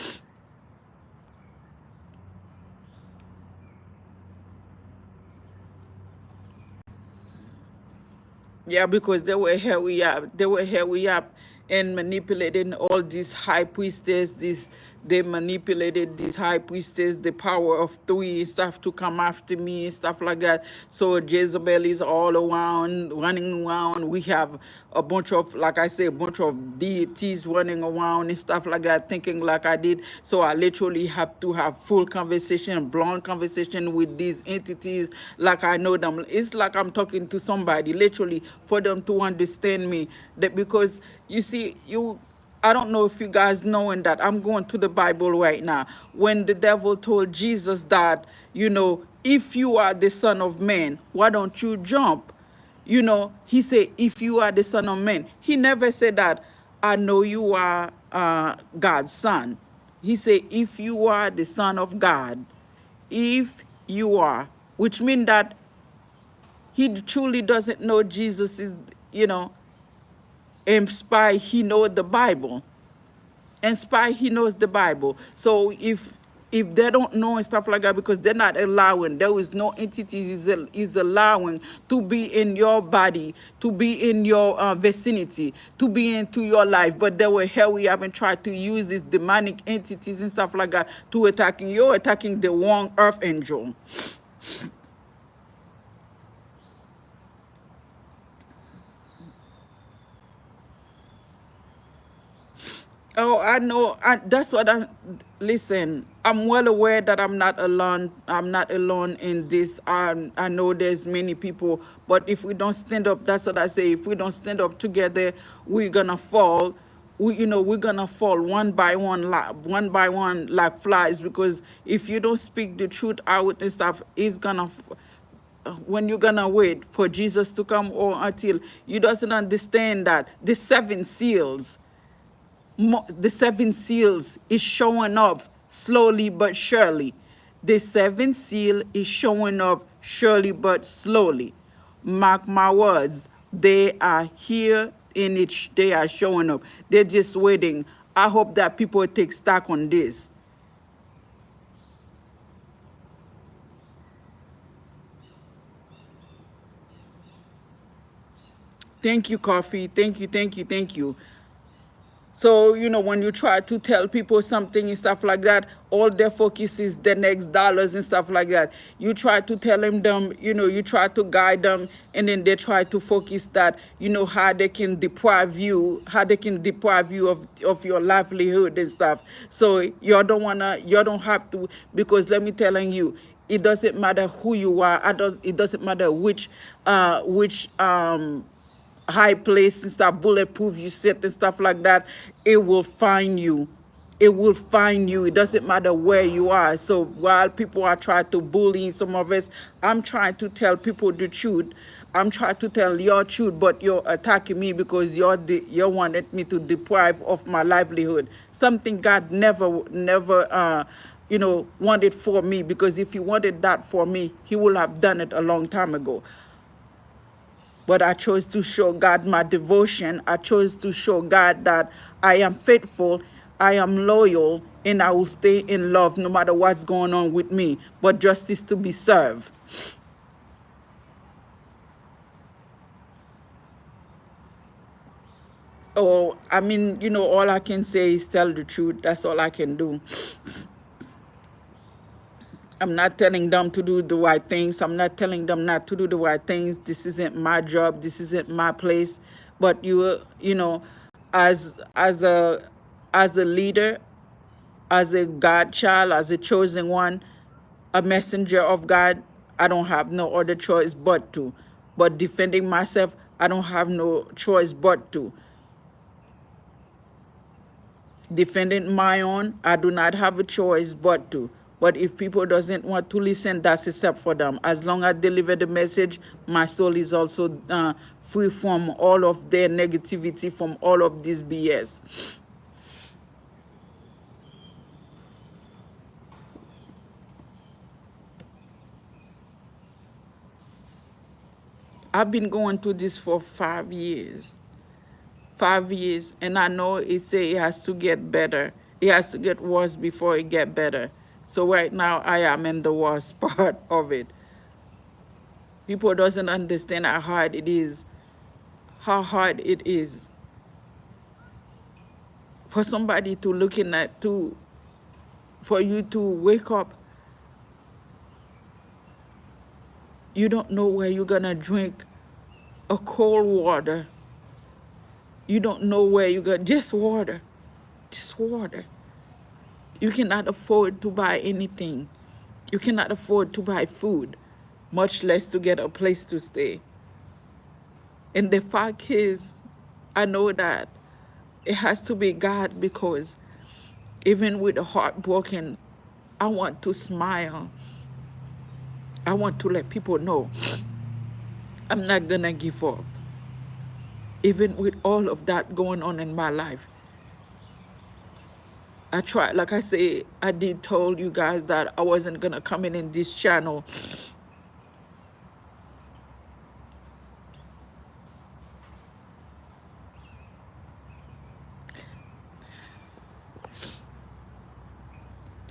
Yeah, because they were hurry up. They were hurry up and manipulating all these high priestess. They manipulated this high priestess, the power of three and stuff to come after me and stuff like that. So Jezebel is all around, running around. We have a bunch of, like I say, a bunch of deities running around and stuff like that, thinking like I did. So I literally have to have full conversation, blunt conversation with these entities, like I know them. It's like I'm talking to somebody, literally, for them to understand me. That because you see, I don't know if you guys knowing that I'm going to the Bible right now. When the devil told Jesus that, if you are the Son of Man, why don't you jump? He said, if you are the Son of Man. He never said that, I know you are God's son. He said, if you are the Son of God, if you are, which means that he truly doesn't know Jesus is, inspired. He knows the Bible. Inspired, he knows the Bible. So if they don't know and stuff like that, because they're not allowing, there is no entity is allowing to be in your body, to be in your vicinity, to be into your life, but they will hurry up and try to use these demonic entities and stuff like that to attacking. You're attacking the wrong earth angel. Oh, I know. That's what I listen. I'm well aware that I'm not alone. I'm not alone in this. I know there's many people, but if we don't stand up, that's what I say. If we don't stand up together, we're gonna fall. We're gonna fall one by one, one by one, like flies. Because if you don't speak the truth out and stuff, it's gonna. When you're gonna wait for Jesus to come, or until you doesn't understand that the seven seals, the seven seals is showing up slowly but surely. The seven seal is showing up surely but slowly. Mark my words, they are here in it. They are showing up. They're just waiting. I hope that people take stock on this. Thank you, Coffee. Thank you, thank you, thank you. So, when you try to tell people something and stuff like that, all their focus is the next dollars and stuff like that. You try to tell them, you try to guide them, and then they try to focus that, how they can deprive you, of your livelihood and stuff. So you don't have to, because let me telling you, it doesn't matter who you are. It doesn't matter which high place and stuff, bulletproof you sit and stuff like that, it will find you. It will find you. It doesn't matter where you are. So while people are trying to bully some of us, I'm trying to tell people the truth. I'm trying to tell your truth, but you're attacking me because you wanted me to deprive of my livelihood. Something God never wanted for me, because if he wanted that for me, he would have done it a long time ago. But I chose to show God my devotion. I chose to show God that I am faithful, I am loyal, and I will stay in love no matter what's going on with me. But justice to be served. Oh, I mean, all I can say is tell the truth. That's all I can do. I'm not telling them to do the right things. I'm not telling them not to do the right things. This isn't my job. This isn't my place. But as a leader, as a God child, as a chosen one, a messenger of God, I don't have no other choice but to. But defending myself, I don't have no choice but to. Defending my own, I do not have a choice but to. But if people doesn't want to listen, that's except for them. As long as I deliver the message, my soul is also free from all of their negativity, from all of this BS. I've been going through this for 5 years. 5 years, and I know it has to get better. It has to get worse before it get better. So right now I am in the worst part of it. People doesn't understand how hard it is. how hard it is for somebody to looking at for you to wake up. You don't know where you're gonna drink a cold water. You don't know where you got just water. Just water. You cannot afford to buy anything. You cannot afford to buy food, much less to get a place to stay. And the fact is, I know that it has to be God, because even with the heart broken, I want to smile. I want to let people know I'm not gonna give up. Even with all of that going on in my life, I tried, like I say, I did told you guys that I wasn't gonna come in this channel.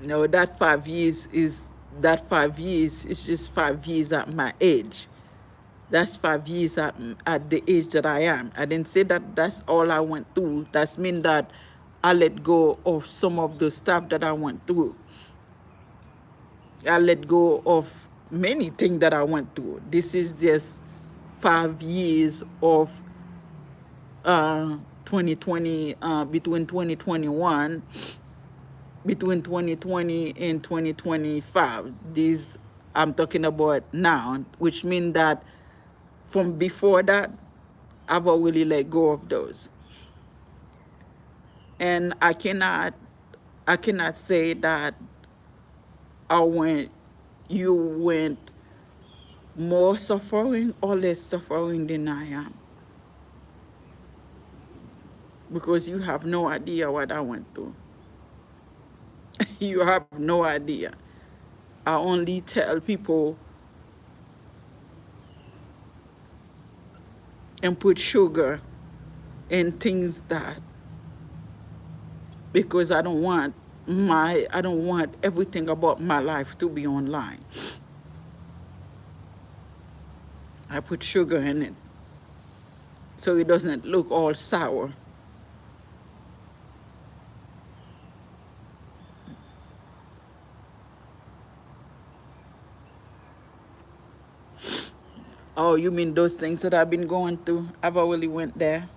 No, that 5 years is just 5 years at my age. That's 5 years at the age that I am. I didn't say that that's all I went through. That's mean that I let go of some of the stuff that I went through. I let go of many things that I went through. This is just 5 years of 2020, between 2021, between 2020 and 2025. These I'm talking about now, which means that from before that, I've already let go of those. And I cannot say that you went more suffering or less suffering than I am. Because you have no idea what I went through. You have no idea. I only tell people and put sugar in things that, because I don't want everything about my life to be online. I put sugar in it so it doesn't look all sour. Oh, you mean those things that I've been going through? I've already went there.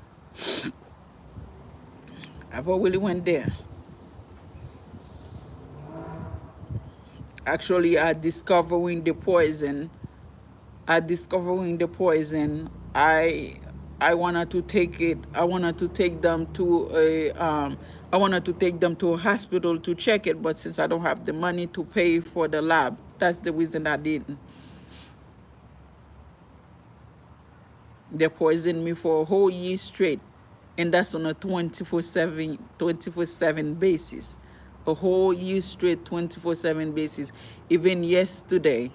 I've already went there. Actually, discovering the poison, I wanted to take it. I wanted to take them to a hospital to check it, but since I don't have the money to pay for the lab, that's the reason I didn't. They poisoned me for a whole year straight, and that's on a 24/7 basis. A whole year straight, 24/7 basis. Even yesterday.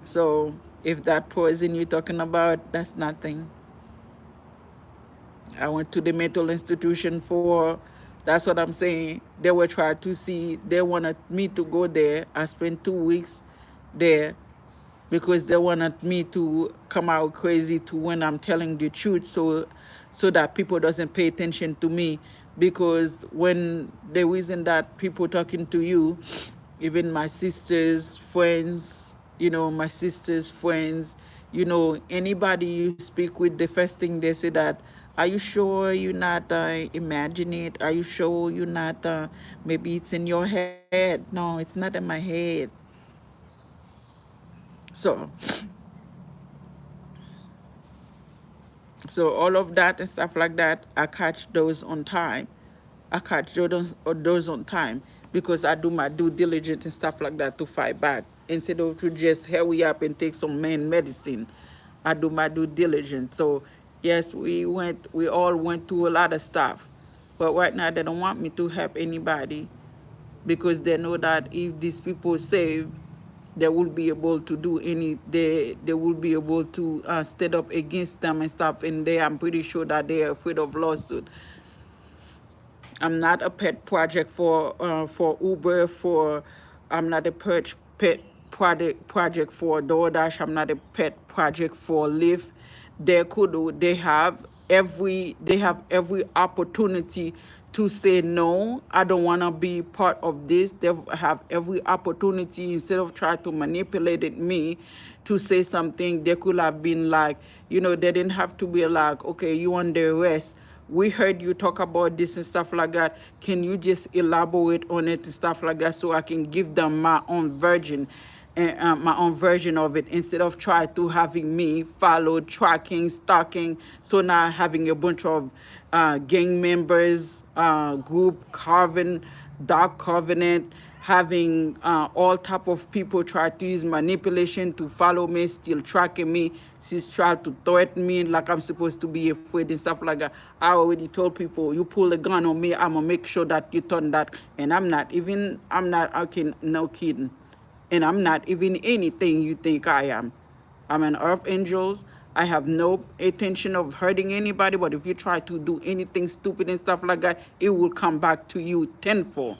So if that poison you're talking about, that's nothing. I went to the mental institution that's what I'm saying. They were trying to see, they wanted me to go there. I spent 2 weeks there because they wanted me to come out crazy to when I'm telling the truth, so that people doesn't pay attention to me. Because when the reason that people talking to you, even my sister's friends, anybody you speak with, the first thing they say that, are you sure you're not imagining it? Are you sure you're not, maybe it's in your head? No, it's not in my head. So all of that and stuff like that, I catch those on time. Those on time because I do my due diligence and stuff like that to fight back. Instead of to just hurry up and take some medicine, I do my due diligence. So yes, we all went through a lot of stuff. But right now they don't want me to help anybody because they know that if these people save, they will be able to do they will be able to stand up against them and stuff, and I'm pretty sure that they are afraid of lawsuit. I'm not a pet project for Uber, I'm not a pet project for DoorDash. I'm not a pet project for Lyft. They have every opportunity to say no. I don't want to be part of this. They have every opportunity, instead of trying to manipulate me to say something. They could have been like, they didn't have to be like, okay, you under arrest. We heard you talk about this and stuff like that. Can you just elaborate on it and stuff like that, so I can give them my own version of it, instead of try to having me follow, tracking, stalking. So now having a bunch of gang members, group, dark covenant, having all type of people try to use manipulation to follow me, still tracking me. She's trying to threaten me like I'm supposed to be afraid and stuff like that. I already told people, you pull a gun on me, I'm gonna make sure that you turn that. And I'm not, okay, no kidding. And I'm not even anything you think I am. I'm an earth angel. I have no intention of hurting anybody, but if you try to do anything stupid and stuff like that, it will come back to you tenfold.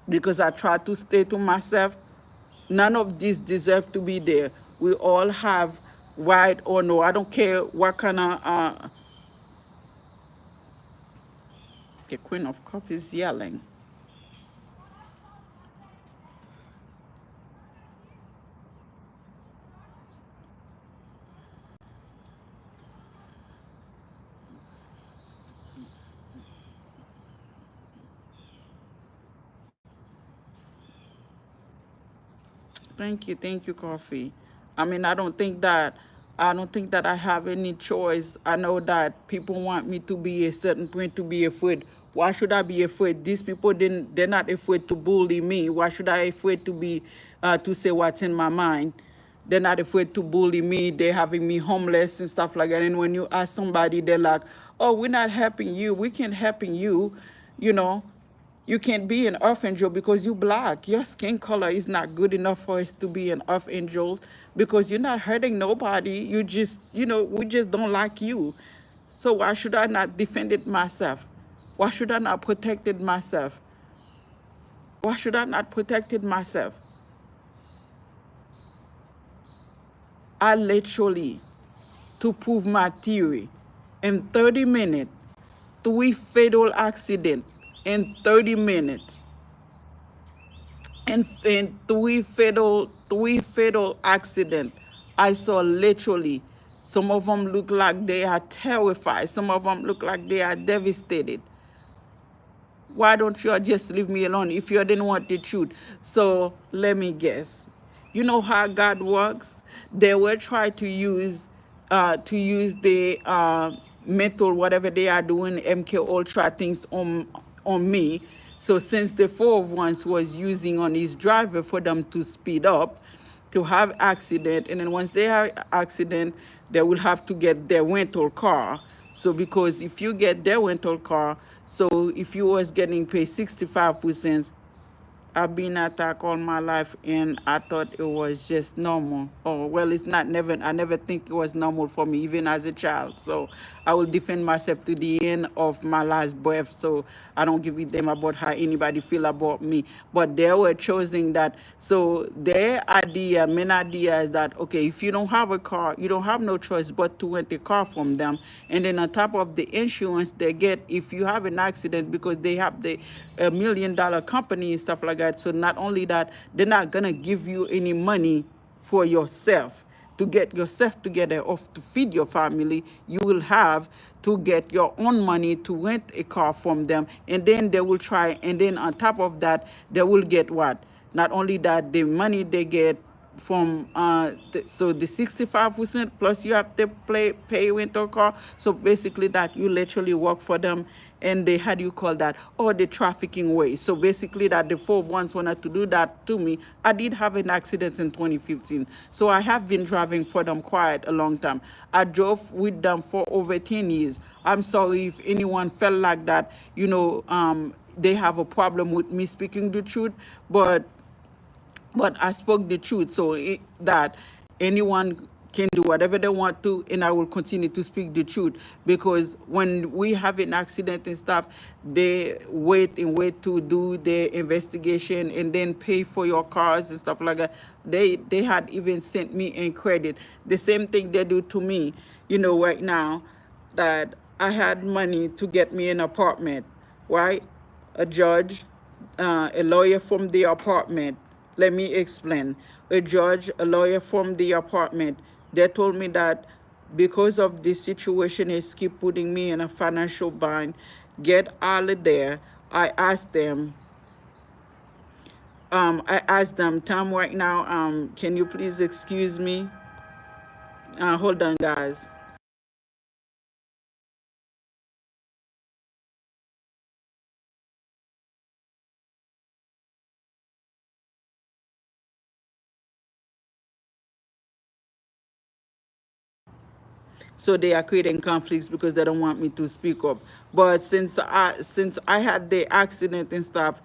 Because I try to stay to myself. None of this deserve to be there. We all have right or no. I don't care what kind of the Queen of Cups is yelling. Thank you, Coffee. I mean, I don't think that I have any choice. I know that people want me to be a certain point, to be afraid. Why should I be afraid? These people they're not afraid to bully me. Why should I afraid to say what's in my mind? They're not afraid to bully me. They're having me homeless and stuff like that. And when you ask somebody, they're like, oh, we're not helping you. We can't helping you, you know. You can't be an earth angel because you black. Your skin color is not good enough for us to be an earth angel, because you're not hurting nobody. You just, we just don't like you. So why should I not defend it myself? Why should I not protect it myself? Why should I not protect it myself? I literally, to prove my theory, in 30 minutes, 3 fatal accidents in 30 minutes. And 3 fatal accident. I saw literally, some of them look like they are terrified. Some of them look like they are devastated. Why don't you just leave me alone if you didn't want the truth? So let me guess. You know how God works? They will try to use the mental, whatever they are doing, MK Ultra things on me. So since the 4 of 1s was using on his driver for them to speed up, to have accident, and then once they have accident, they will have to get their rental car. So because if you get their rental car, so if you was getting paid 65%, I've been attacked all my life, and I thought it was just normal. Oh, well, it's not. I never think it was normal for me, even as a child. So I will defend myself to the end of my last breath. So I don't give a damn about how anybody feel about me. But they were choosing that. So their main idea is that, okay, if you don't have a car, you don't have no choice but to rent a car from them. And then on top of the insurance they get, if you have an accident, because they have the $1 million company and stuff like that. So not only that, they're not gonna give you any money for yourself to get yourself together or to feed your family. You will have to get your own money to rent a car from them, and then they will try, and then on top of that, they will get what? Not only that, the money they get from so the 65% plus you have to pay rental car. So basically that you literally work for them, and they, how do you call that, or the trafficking way. So basically that the 4 of 1s wanted to do that to me. I did have an accident in 2015, so I have been driving for them quite a long time. I drove with them for over 10 years. I'm sorry if anyone felt like that, they have a problem with me speaking the truth, but I spoke the truth, so that anyone can do whatever they want to, and I will continue to speak the truth. Because when we have an accident and stuff, they wait and wait to do their investigation and then pay for your cars and stuff like that. They had even sent me in credit. The same thing they do to me, right now, that I had money to get me an apartment, right? A judge, a lawyer from the apartment. Let me explain. A judge, a lawyer from the apartment, they told me that because of this situation is keep putting me in a financial bind, get out of there. I asked them, Tom, right now, can you please excuse me? Hold on, guys. So they are creating conflicts because they don't want me to speak up. But since I had the accident and stuff,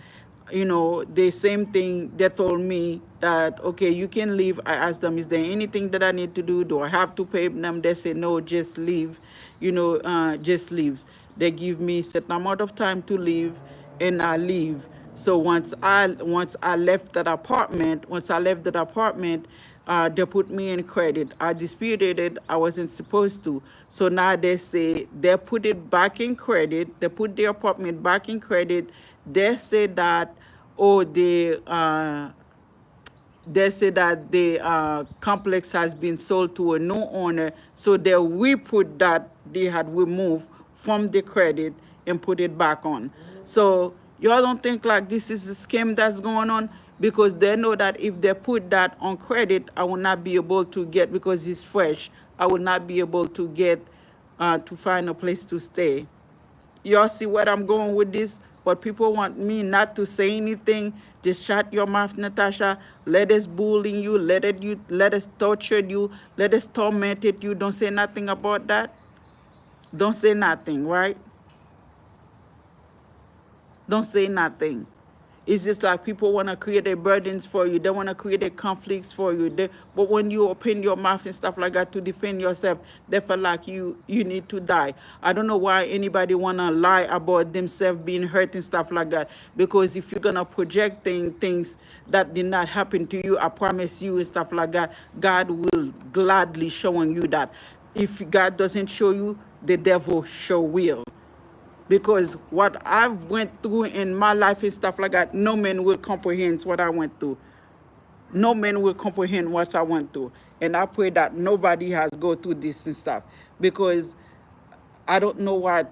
the same thing, they told me that, okay, you can leave. I asked them, is there anything that I need to do? Do I have to pay them? They say no, just leave. Just leave. They give me certain amount of time to leave, and I leave. So once I left that apartment, they put me in credit. I disputed it. I wasn't supposed to. So now they say they put it back in credit. They put the apartment back in credit. They say that, oh, they say that the complex has been sold to a new owner, so they re-put that they had removed from the credit and put it back on. So y'all don't think like this is a scam that's going on? Because they know that if they put that on credit, I will not be able to get, because it's fresh, I will not be able to get to find a place to stay. Y'all see where I'm going with this? But people want me not to say anything. Just shut your mouth, Natasha. Let us bully you. Let us torture you. Let us torment you. Don't say nothing about that. Don't say nothing, right? Don't say nothing. It's just like people want to create their burdens for you. They want to create their conflicts for you. But when you open your mouth and stuff like that to defend yourself, they feel like you need to die. I don't know why anybody want to lie about themselves being hurt and stuff like that. Because if you're going to project things that did not happen to you, I promise you and stuff like that, God will gladly showing you that. If God doesn't show you, the devil sure will. Because what I've went through in my life and stuff like that, no man will comprehend what I went through. No man will comprehend what I went through. And I pray that nobody has go through this and stuff. Because I don't know what,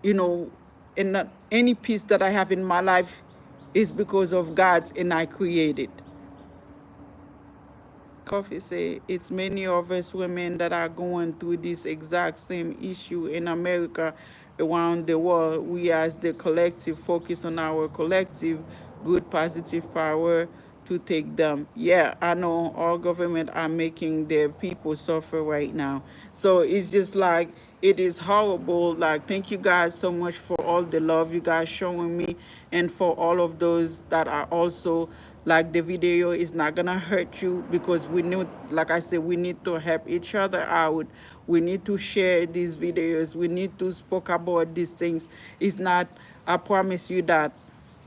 and any peace that I have in my life is because of God, and I created. Coffee say it's many of us women that are going through this exact same issue in America, around the world. We as the collective focus on our collective good positive power to take them. Yeah, I know all government are making their people suffer right now. So it's just like, it is horrible. Like, thank you guys so much for all the love you guys showing me, and for all of those that are also like, the video is not gonna hurt you, because we need, like I said, we need to help each other out. We need to share these videos. We need to speak about these things. It's not, I promise you that.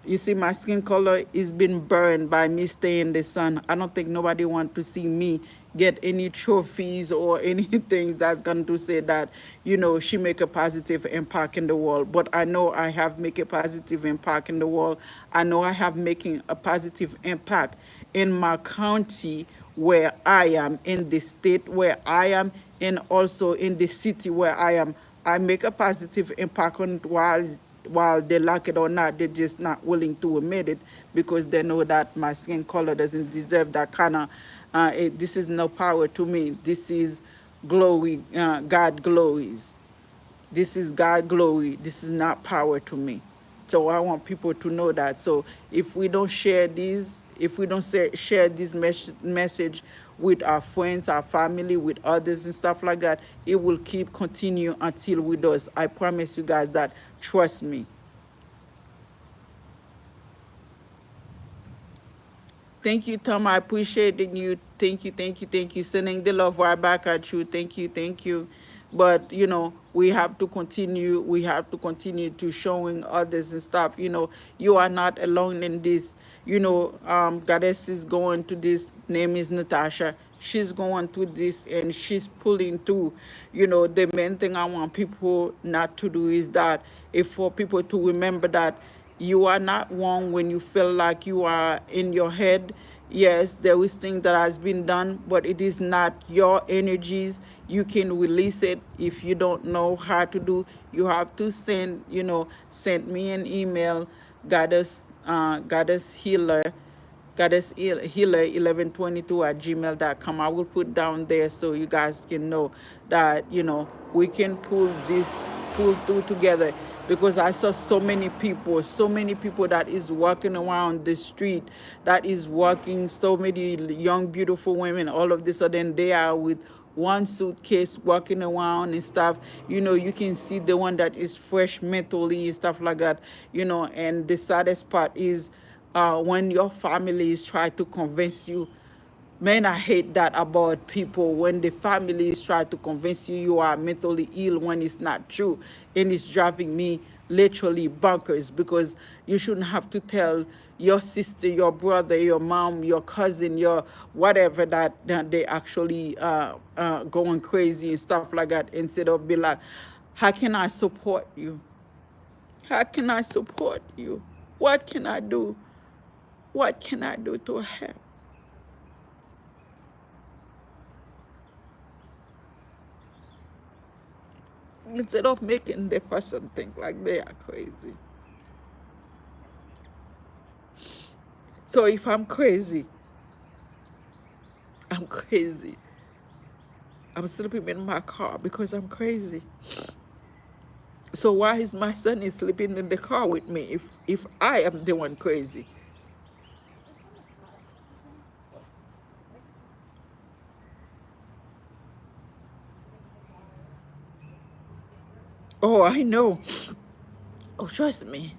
You see, my skin color is been burned by me staying in the sun. I don't think nobody want to see me get any trophies or anything that's going to say that, she make a positive impact in the world. But I know I have make a positive impact in the world. I know I have making a positive impact in my county where I am, in the state where I am, and also in the city where I am. I make a positive impact on it, while they like it or not, they're just not willing to admit it, because they know that my skin color doesn't deserve that kind of, this is no power to me. This is glory, God glories. This is God glory. This is not power to me. So I want people to know that. So if we don't share these, if we don't share this message with our friends, our family, with others and stuff like that, it will keep continue until we do. I promise you guys that. Trust me. Thank you, Tom. I appreciate you. Thank you, thank you, thank you. Sending the love right back at you. Thank you, thank you. But you know, we have to continue. We have to continue to showing others and stuff. You know, you are not alone in this. You know, Goddess is going to this. Name is Natasha. She's going through this and she's pulling through. You know, the main thing I want people not to do is that, if for people to remember that you are not wrong when you feel like you are in your head. Yes, there is things that has been done, but it is not your energies. You can release it. If you don't know how to do, you have to send, you know, send me an email, goddess healer, goddess healer 1122 at gmail.com. I will put down there so you guys can know that, you know, we can pull through together, because I saw so many people that is walking around the street, that is walking, so many young beautiful women, all of this sudden they are with one suitcase walking around and stuff. You know, you can see the one that is fresh mentally and stuff like that, you know. And the saddest part is when your family is trying to convince you. Man, I hate that about people, when the families try to convince you you are mentally ill when it's not true. And it's driving me literally bonkers, because you shouldn't have to tell your sister, your brother, your mom, your cousin, your whatever, that they actually going crazy and stuff like that, instead of be like, how can I support you? How can I support you? What can I do? What can I do to help? Instead of making the person think like they are crazy. So if I'm crazy, I'm crazy. I'm sleeping in my car because I'm crazy. So why is my son is sleeping in the car with me if I am the one crazy? Oh, I know. Oh, trust me.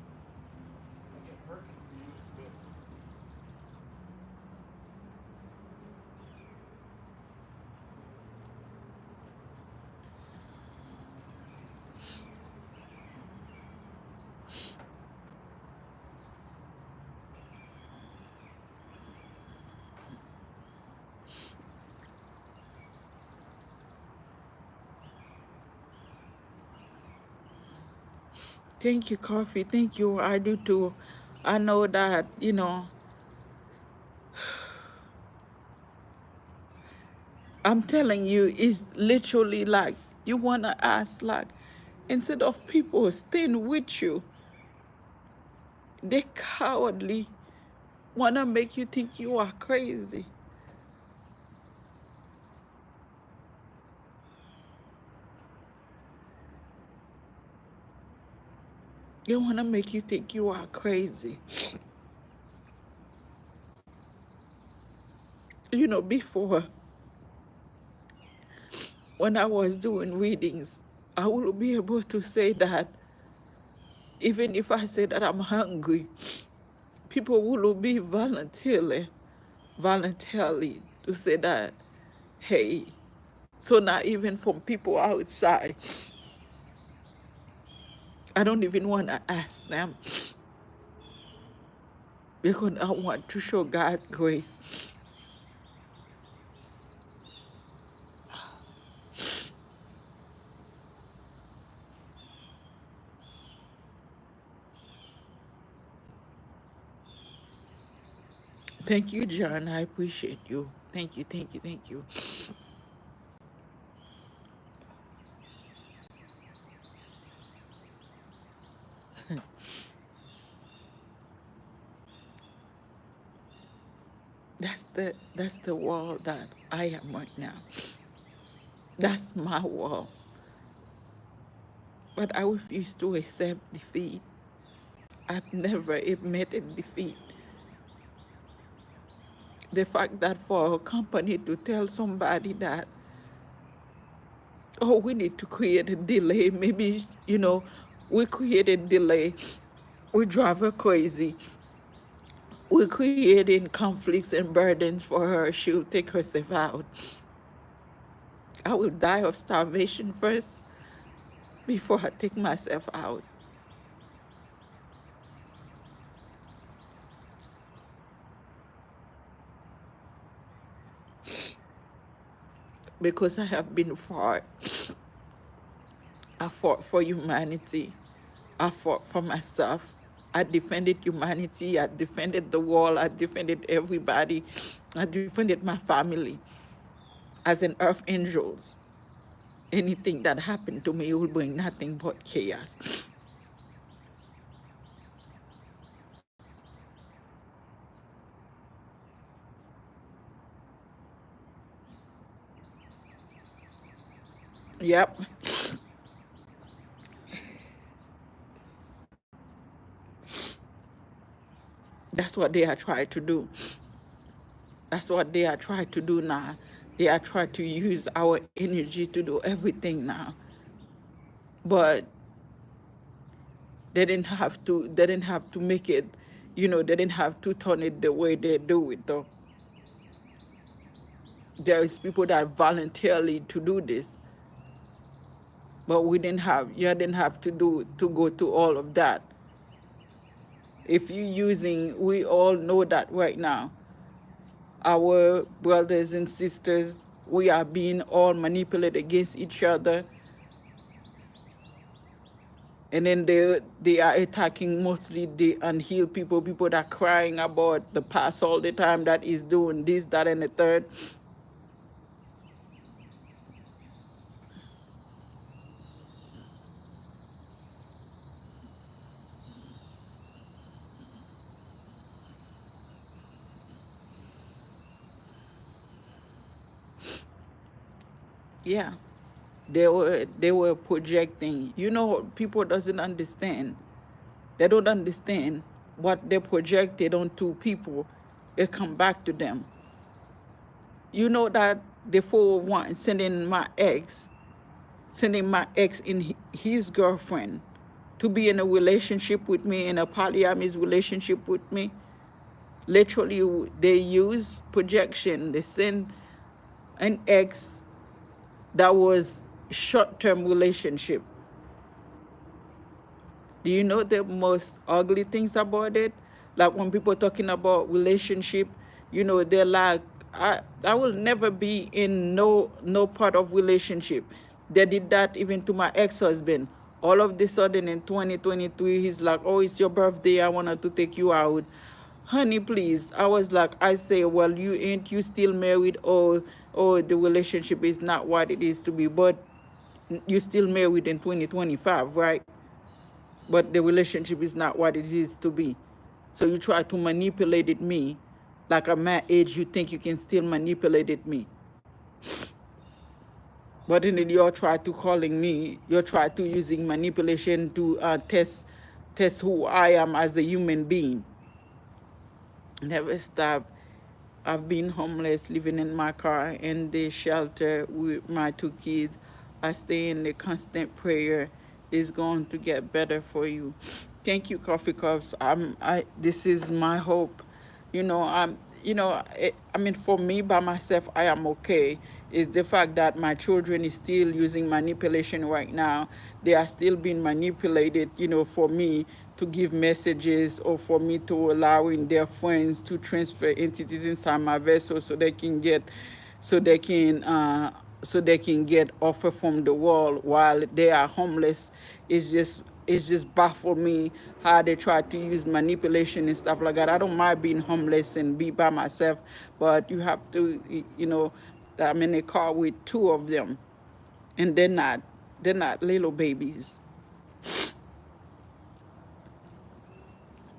Thank you, Coffee. Thank you. I do too. I know that, you know, I'm telling you, it's literally like you want to ask, like, instead of people staying with you, they cowardly want to make you think you are crazy. They want to make you think you are crazy. You know, before, when I was doing readings, I would be able to say that, even if I say that I'm hungry, people will be voluntarily to say that, hey. So not even from people outside. I don't even want to ask them, because I want to show God grace. Thank you, John. I appreciate you. Thank you, thank you, thank you. That's the wall that I am right now. That's my wall. But I refuse to accept defeat. I've never admitted defeat. The fact that for a company to tell somebody that, oh, we need to create a delay, maybe, you know, we created delay, we drive her crazy. We're creating conflicts and burdens for her. She'll take herself out. I will die of starvation first before I take myself out. Because I have been fought. I fought for humanity. I fought for myself. I defended humanity. I defended the world. I defended everybody. I defended my family as an earth angels. Anything that happened to me will bring nothing but chaos. Yep. That's what they are trying to do. That's what they are trying to do now. They are trying to use our energy to do everything now. But they didn't have to make it, they didn't have to turn it the way they do it though. There is people that voluntarily to do this, but you didn't have to go to all of that. If you're using, we all know that right now, our brothers and sisters, we are being all manipulated against each other. And then they are attacking mostly the unhealed people that are crying about the past all the time, that is doing this, that, and the third. Yeah, they were projecting. People doesn't understand. They don't understand what they projected onto people. It come back to them. You know that the 401 sending my ex and his girlfriend to be in a relationship with me, in a polyamorous relationship with me. Literally, they use projection. They send an ex that was short-term relationship. Do you know the most ugly things about it? Like when people talking about relationship, they're like, I will never be in no part of relationship. They did that even to my ex-husband. All of the sudden in 2023, he's like, oh, it's your birthday. I wanted to take you out. Honey, please. I was like, I say, well, you still married, or the relationship is not what it is to be, but you still married in 2025, right? But the relationship is not what it is to be. So you try to manipulate it me. Like at my age, you think you can still manipulate it me. But then you're try to calling me, you're try to using manipulation to test who I am as a human being. Never stop. I've been homeless, living in my car in the shelter with my 2 kids. I stay in the constant prayer. It's going to get better for you. Thank you, Coffee Cups. This is my hope. I mean, for me by myself, I am okay. It's the fact that my children is still using manipulation right now. They are still being manipulated, for me to give messages, or for me to allowing their friends to transfer entities inside my vessel so they can get, so they can, so they can get offer from the world while they are homeless. It's just baffled me how they try to use manipulation and stuff like that. I don't mind being homeless and be by myself, but you have to, I'm in a car with 2 of them, and they're not little babies.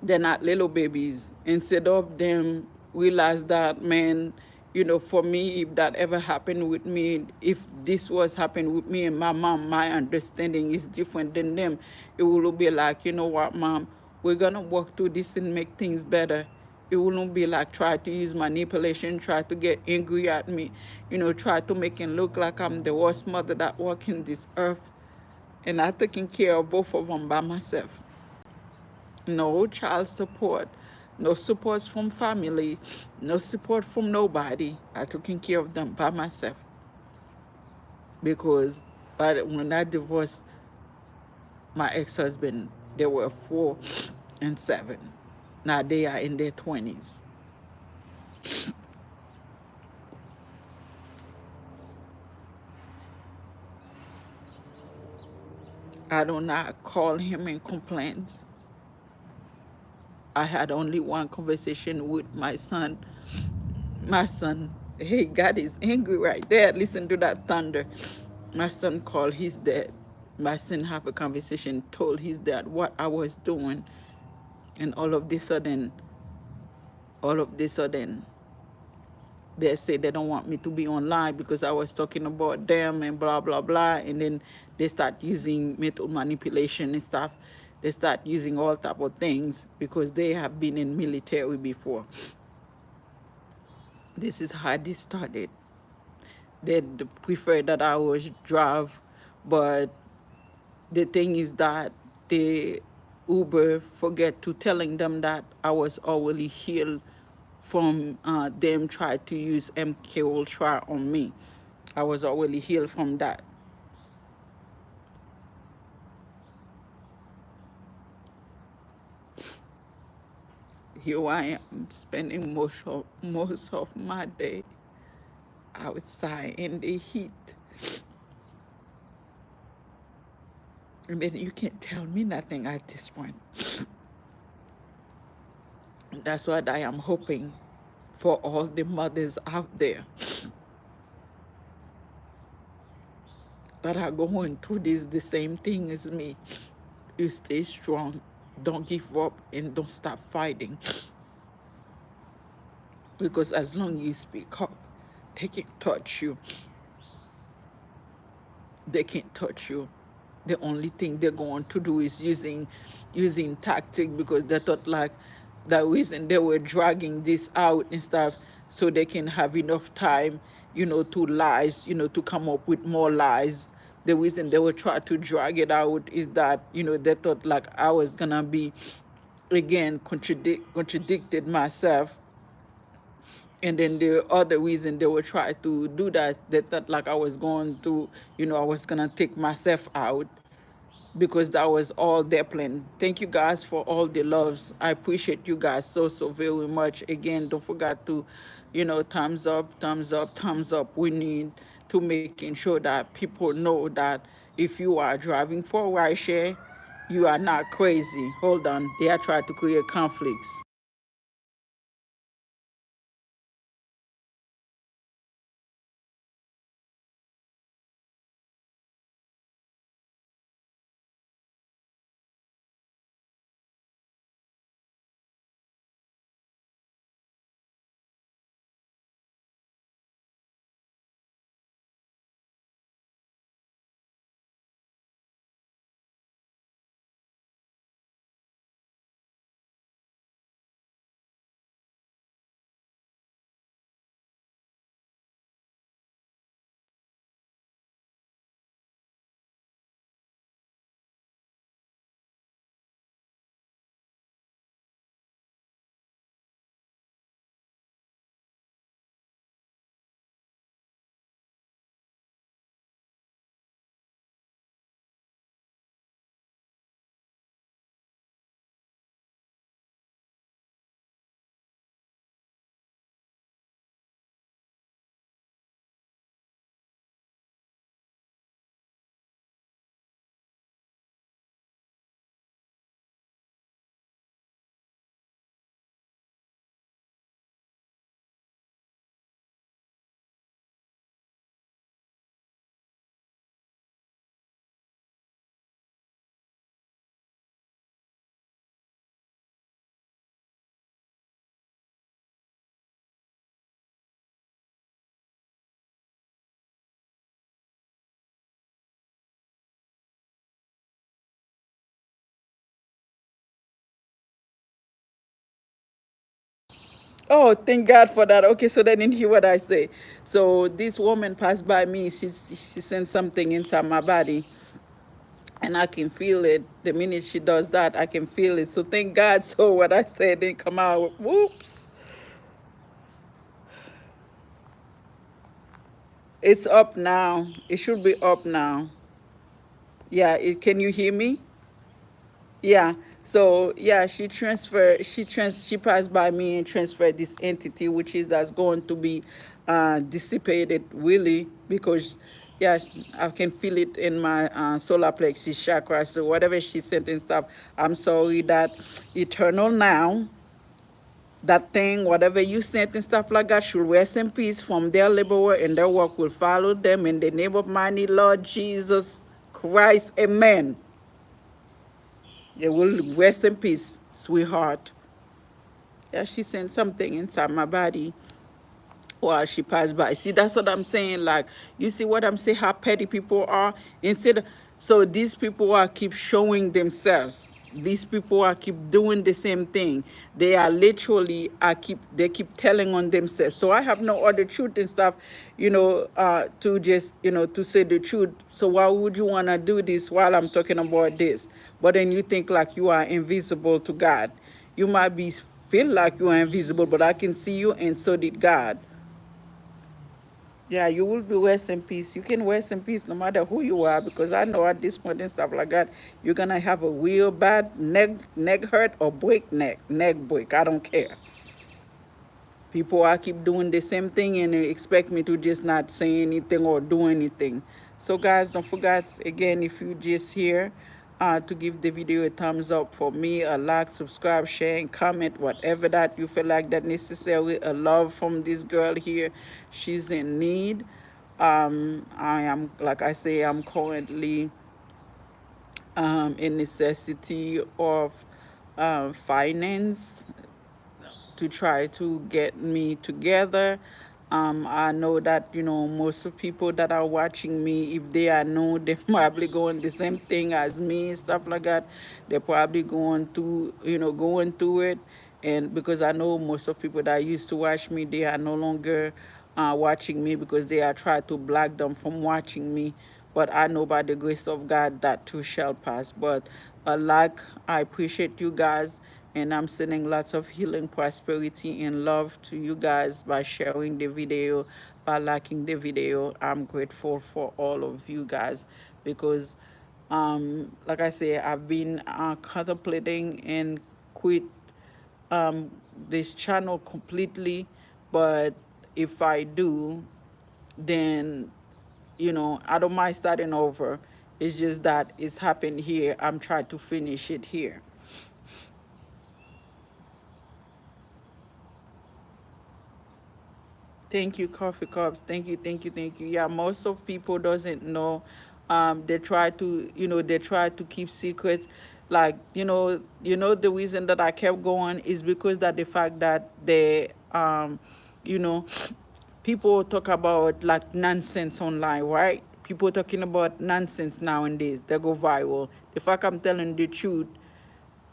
They're not little babies. Instead of them realize that, man, for me, if that ever happened with me, if this was happening with me and my mom, my understanding is different than them. It will be like, you know what, mom, we're going to work through this and make things better. It wouldn't be like try to use manipulation, try to get angry at me, try to make it look like I'm the worst mother that walks in this earth. And I taking care of both of them by myself. No child support. No support from family, no support from nobody. I took care of them by myself because when I divorced my ex-husband, they were 4 and 7. Now they are in their 20s. I do not call him and complain. I had only one conversation with my son. My son, hey, God is angry right there. Listen to that thunder. My son called his dad. My son have a conversation, told his dad what I was doing. And all of this sudden, they say they don't want me to be online because I was talking about them and blah, blah, blah. And then they start using mental manipulation and stuff. They start using all type of things because they have been in military before. This is how this started. They prefer that I was drive, but the thing is that the Uber forget to telling them that I was already healed from them try to use MK Ultra on me. I was already healed from that. Here I am spending most of my day outside in the heat. And then you can't tell me nothing at this point. That's what I am hoping for all the mothers out there that are going through this the same thing as me. You stay strong, don't give up, and don't stop fighting. Because as long as you speak up, they can't touch you. They can't touch you. The only thing they're going to do is using tactic, because they thought like the reason they were dragging this out and stuff so they can have enough time, to lies, to come up with more lies. The reason they were trying to drag it out is that, they thought like I was gonna be again contradicted myself. And then the other reason they were trying to do that, they thought like I was going to, I was gonna take myself out, because that was all their plan. Thank you guys for all the loves. I appreciate you guys so very much. Again, don't forget to, thumbs up, thumbs up, thumbs up. We need to making sure that people know that if you are driving for a ride share, you are not crazy. Hold on, they are trying to create conflicts. Oh, thank God for that. Okay, so they didn't hear what I say. So this woman passed by me. She sent something inside my body. and I can feel it. The minute she does that, I can feel it. So thank God. So what I said didn't come out. Whoops. It's up now. It should be up now. Yeah, can you hear me? Yeah. So yeah, she passed by me and transferred this entity, which is that's going to be dissipated really, because yeah, I can feel it in my solar plexus chakra. So whatever she sent and stuff, I'm sorry that eternal now, that thing, whatever you sent and stuff like that, should rest in peace from their labor, and their work will follow them in the name of mighty Lord Jesus Christ. Amen. It will rest in peace, sweetheart. Yeah, she sent something inside my body while she passed by. See, that's what I'm saying. Like, you see what I'm saying, how petty people are? So these people are keep showing themselves. These people are keep doing the same thing. They are literally, they keep telling on themselves. So I have no other truth and stuff, to just, to say the truth. So why would you want to do this while I'm talking about this? But then you think like you are invisible to God. You might feel like you are invisible, but I can see you, and so did God. Yeah, you will be rest in peace. You can rest in peace no matter who you are, because I know at this point and stuff like that, you're gonna have a real bad neck hurt or neck break. I don't care. People I keep doing the same thing and they expect me to just not say anything or do anything. So guys, don't forget, again, if you just here, to give the video a thumbs up for me, a like, subscribe, share, and comment, whatever that you feel like that necessary. A love from this girl here. She's in need. I am, like I say, I'm currently in necessity of finance to try to get me together. I know that, most of people that are watching me, if they are new, they probably going the same thing as me, stuff like that. They're probably going through it. And because I know most of people that used to watch me, they are no longer watching me because they are trying to block them from watching me. But I know by the grace of God that too shall pass. But I appreciate you guys, and I'm sending lots of healing, prosperity, and love to you guys by sharing the video, by liking the video. I'm grateful for all of you guys because, like I say, I've been contemplating and quit this channel completely, but if I do, then I don't mind starting over. It's just that it's happened here. I'm trying to finish it here. Thank you, coffee cups. Thank you, thank you, thank you. Yeah, most of people doesn't know. They try to, they try to keep secrets. Like, the reason that I kept going is because that the fact that you know, people talk about like nonsense online, right? People talking about nonsense nowadays. They go viral. The fact I'm telling the truth,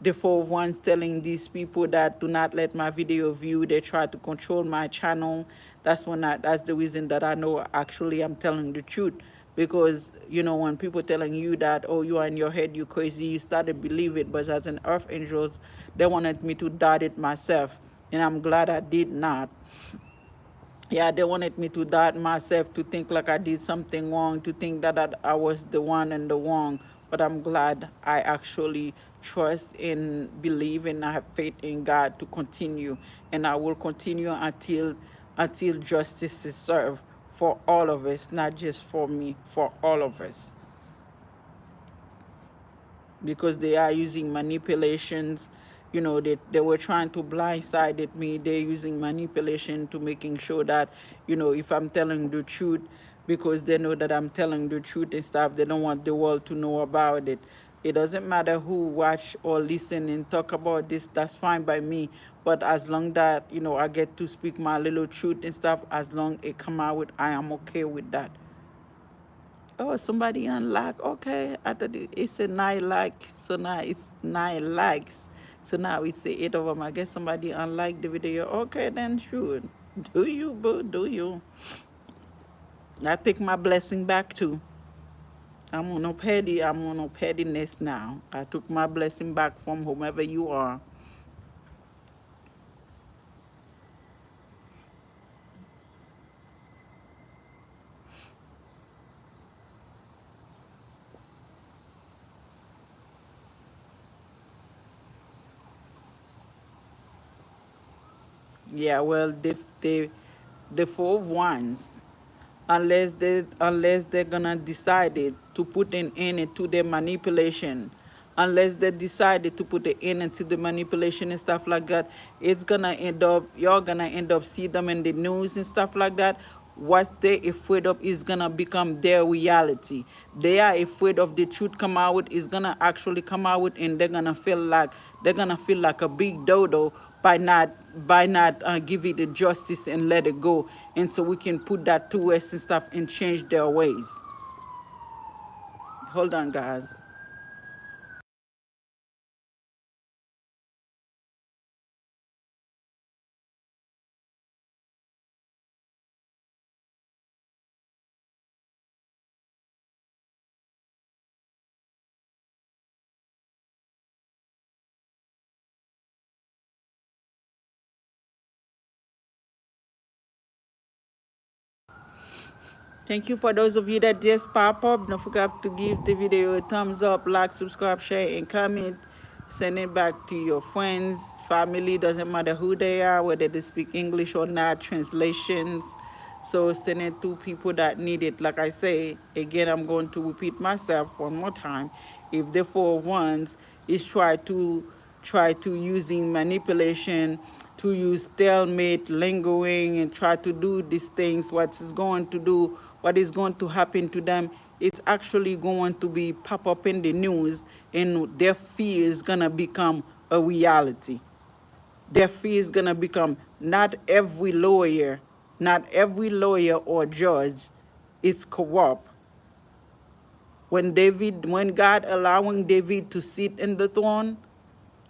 the four ones telling these people that do not let my video view, they try to control my channel. That's the reason that I know actually I'm telling the truth. Because when people telling you that, oh, you are in your head, you crazy, you start to believe it. But as an earth angels, they wanted me to doubt it myself, and I'm glad I did not. Yeah, they wanted me to doubt myself, to think like I did something wrong, to think that I was the one and the wrong. But I'm glad I actually trust and believe and I have faith in God to continue. And I will continue until justice is served for all of us, not just for me, for all of us. Because they are using manipulations. They were trying to blindside me. They're using manipulation to making sure that, if I'm telling the truth, because they know that I'm telling the truth and stuff, they don't want the world to know about it. It doesn't matter who watch or listen and talk about this, that's fine by me. But as long that, I get to speak my little truth and stuff, as long it come out with, I am okay with that. Oh, somebody unlocked. Okay, I thought it said 9 like, so now it's 9 likes. So now it's 8 of them. I guess somebody unliked the video. Okay, then sure. Do you, boo? Do you? I take my blessing back too. I'm on no pettiness now. I took my blessing back from whomever you are. Yeah, well, the four of wands, unless they're gonna decide it to put an end to their manipulation, unless they decided to put an end into the manipulation and stuff like that, it's gonna end up, you're gonna end up see them in the news and stuff like that. What they're afraid of is gonna become their reality. They are afraid of the truth come out, is gonna actually come out, and they're gonna feel like a big dodo by not give it the justice and let it go, and so we can put that to rest and stuff and change their ways. Hold on, guys. Thank you for those of you that just pop up. Don't forget to give the video a thumbs up, like, subscribe, share, and comment. Send it back to your friends, family, doesn't matter who they are, whether they speak English or not, translations. So send it to people that need it. Like I say, again, I'm going to repeat myself one more time. If the four ones is try to using manipulation, to use stalemate, lingering, and try to do these things, what is going to happen to them, it's actually going to be pop up in the news, and their fear is going to become a reality. Their fear is going to become, not every lawyer or judge is corrupt. When God allowing David to sit in the throne,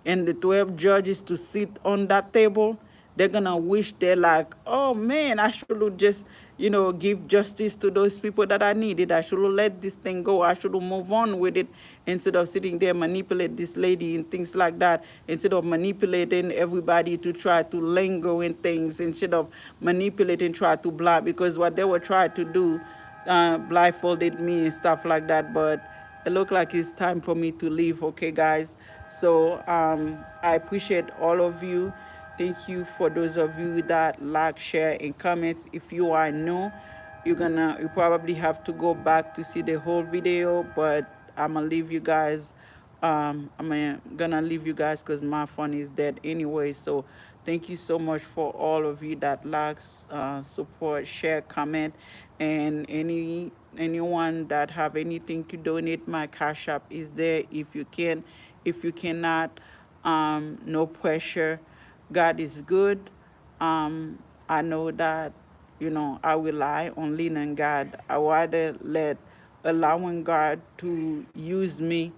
and the 12 judges to sit on that table, they're gonna wish, they're like, oh man, I should have just, give justice to those people that I needed. I should have let this thing go. I should have moved on with it, instead of sitting there manipulate this lady and things like that, instead of manipulating everybody to try to linger in things, instead of manipulating, try to block, because what they were trying to do, blindfolded me and stuff like that. But it looked like it's time for me to leave. Okay, guys. So I appreciate all of you. Thank you for those of you that like, share, and comments. If you are new, you probably have to go back to see the whole video, but I'm gonna leave you guys. Gonna leave you guys because my phone is dead anyway. So thank you so much for all of you that likes, support, share, comment, and anyone that have anything to donate. My Cash App is there. If you can, if you cannot, no pressure. God is good. I know that, I rely on leaning God. I rather allowing God to use me.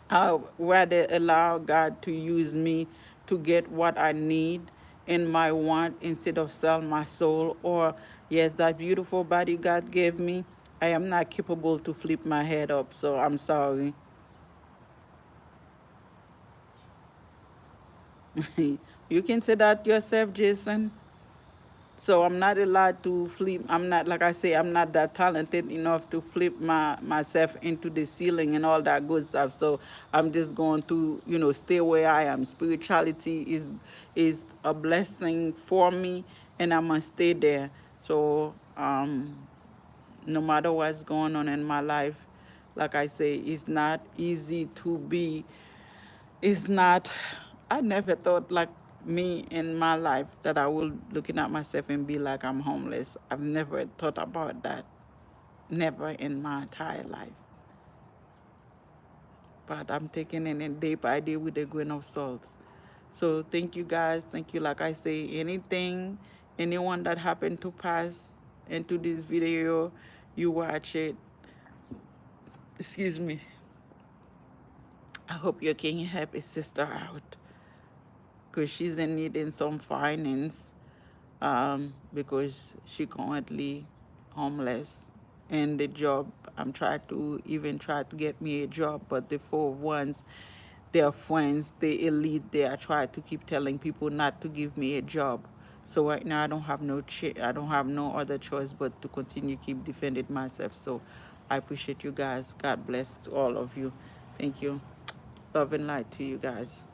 I rather allow God to use me to get what I need and my want, instead of sell my soul. Or, yes, that beautiful body God gave me, I am not capable to flip my head up. So I'm sorry. You can say that yourself, Jason. So I'm not allowed to flip. I'm not, like I say, I'm not that talented enough to flip myself into the ceiling and all that good stuff. So I'm just going to, stay where I am. Spirituality is a blessing for me, and I'm gonna stay there. So no matter what's going on in my life, like I say, it's not easy to be, it's not, I never thought, like, me in my life, that I will looking at myself and be like I'm homeless. I've never thought about that. Never in my entire life. But I'm taking it day by day with a grain of salt. So thank you guys. Thank you. Like I say, anyone that happened to pass into this video, you watch it. Excuse me. I hope you can help a sister out, because she's in need in some finance, because she currently homeless, and the job. I'm trying to even try to get me a job, but the four ones, their friends, the elite, they are trying to keep telling people not to give me a job. So right now I don't have I don't have no other choice but to continue keep defending myself. So I appreciate you guys. God bless all of you. Thank you. Love and light to you guys.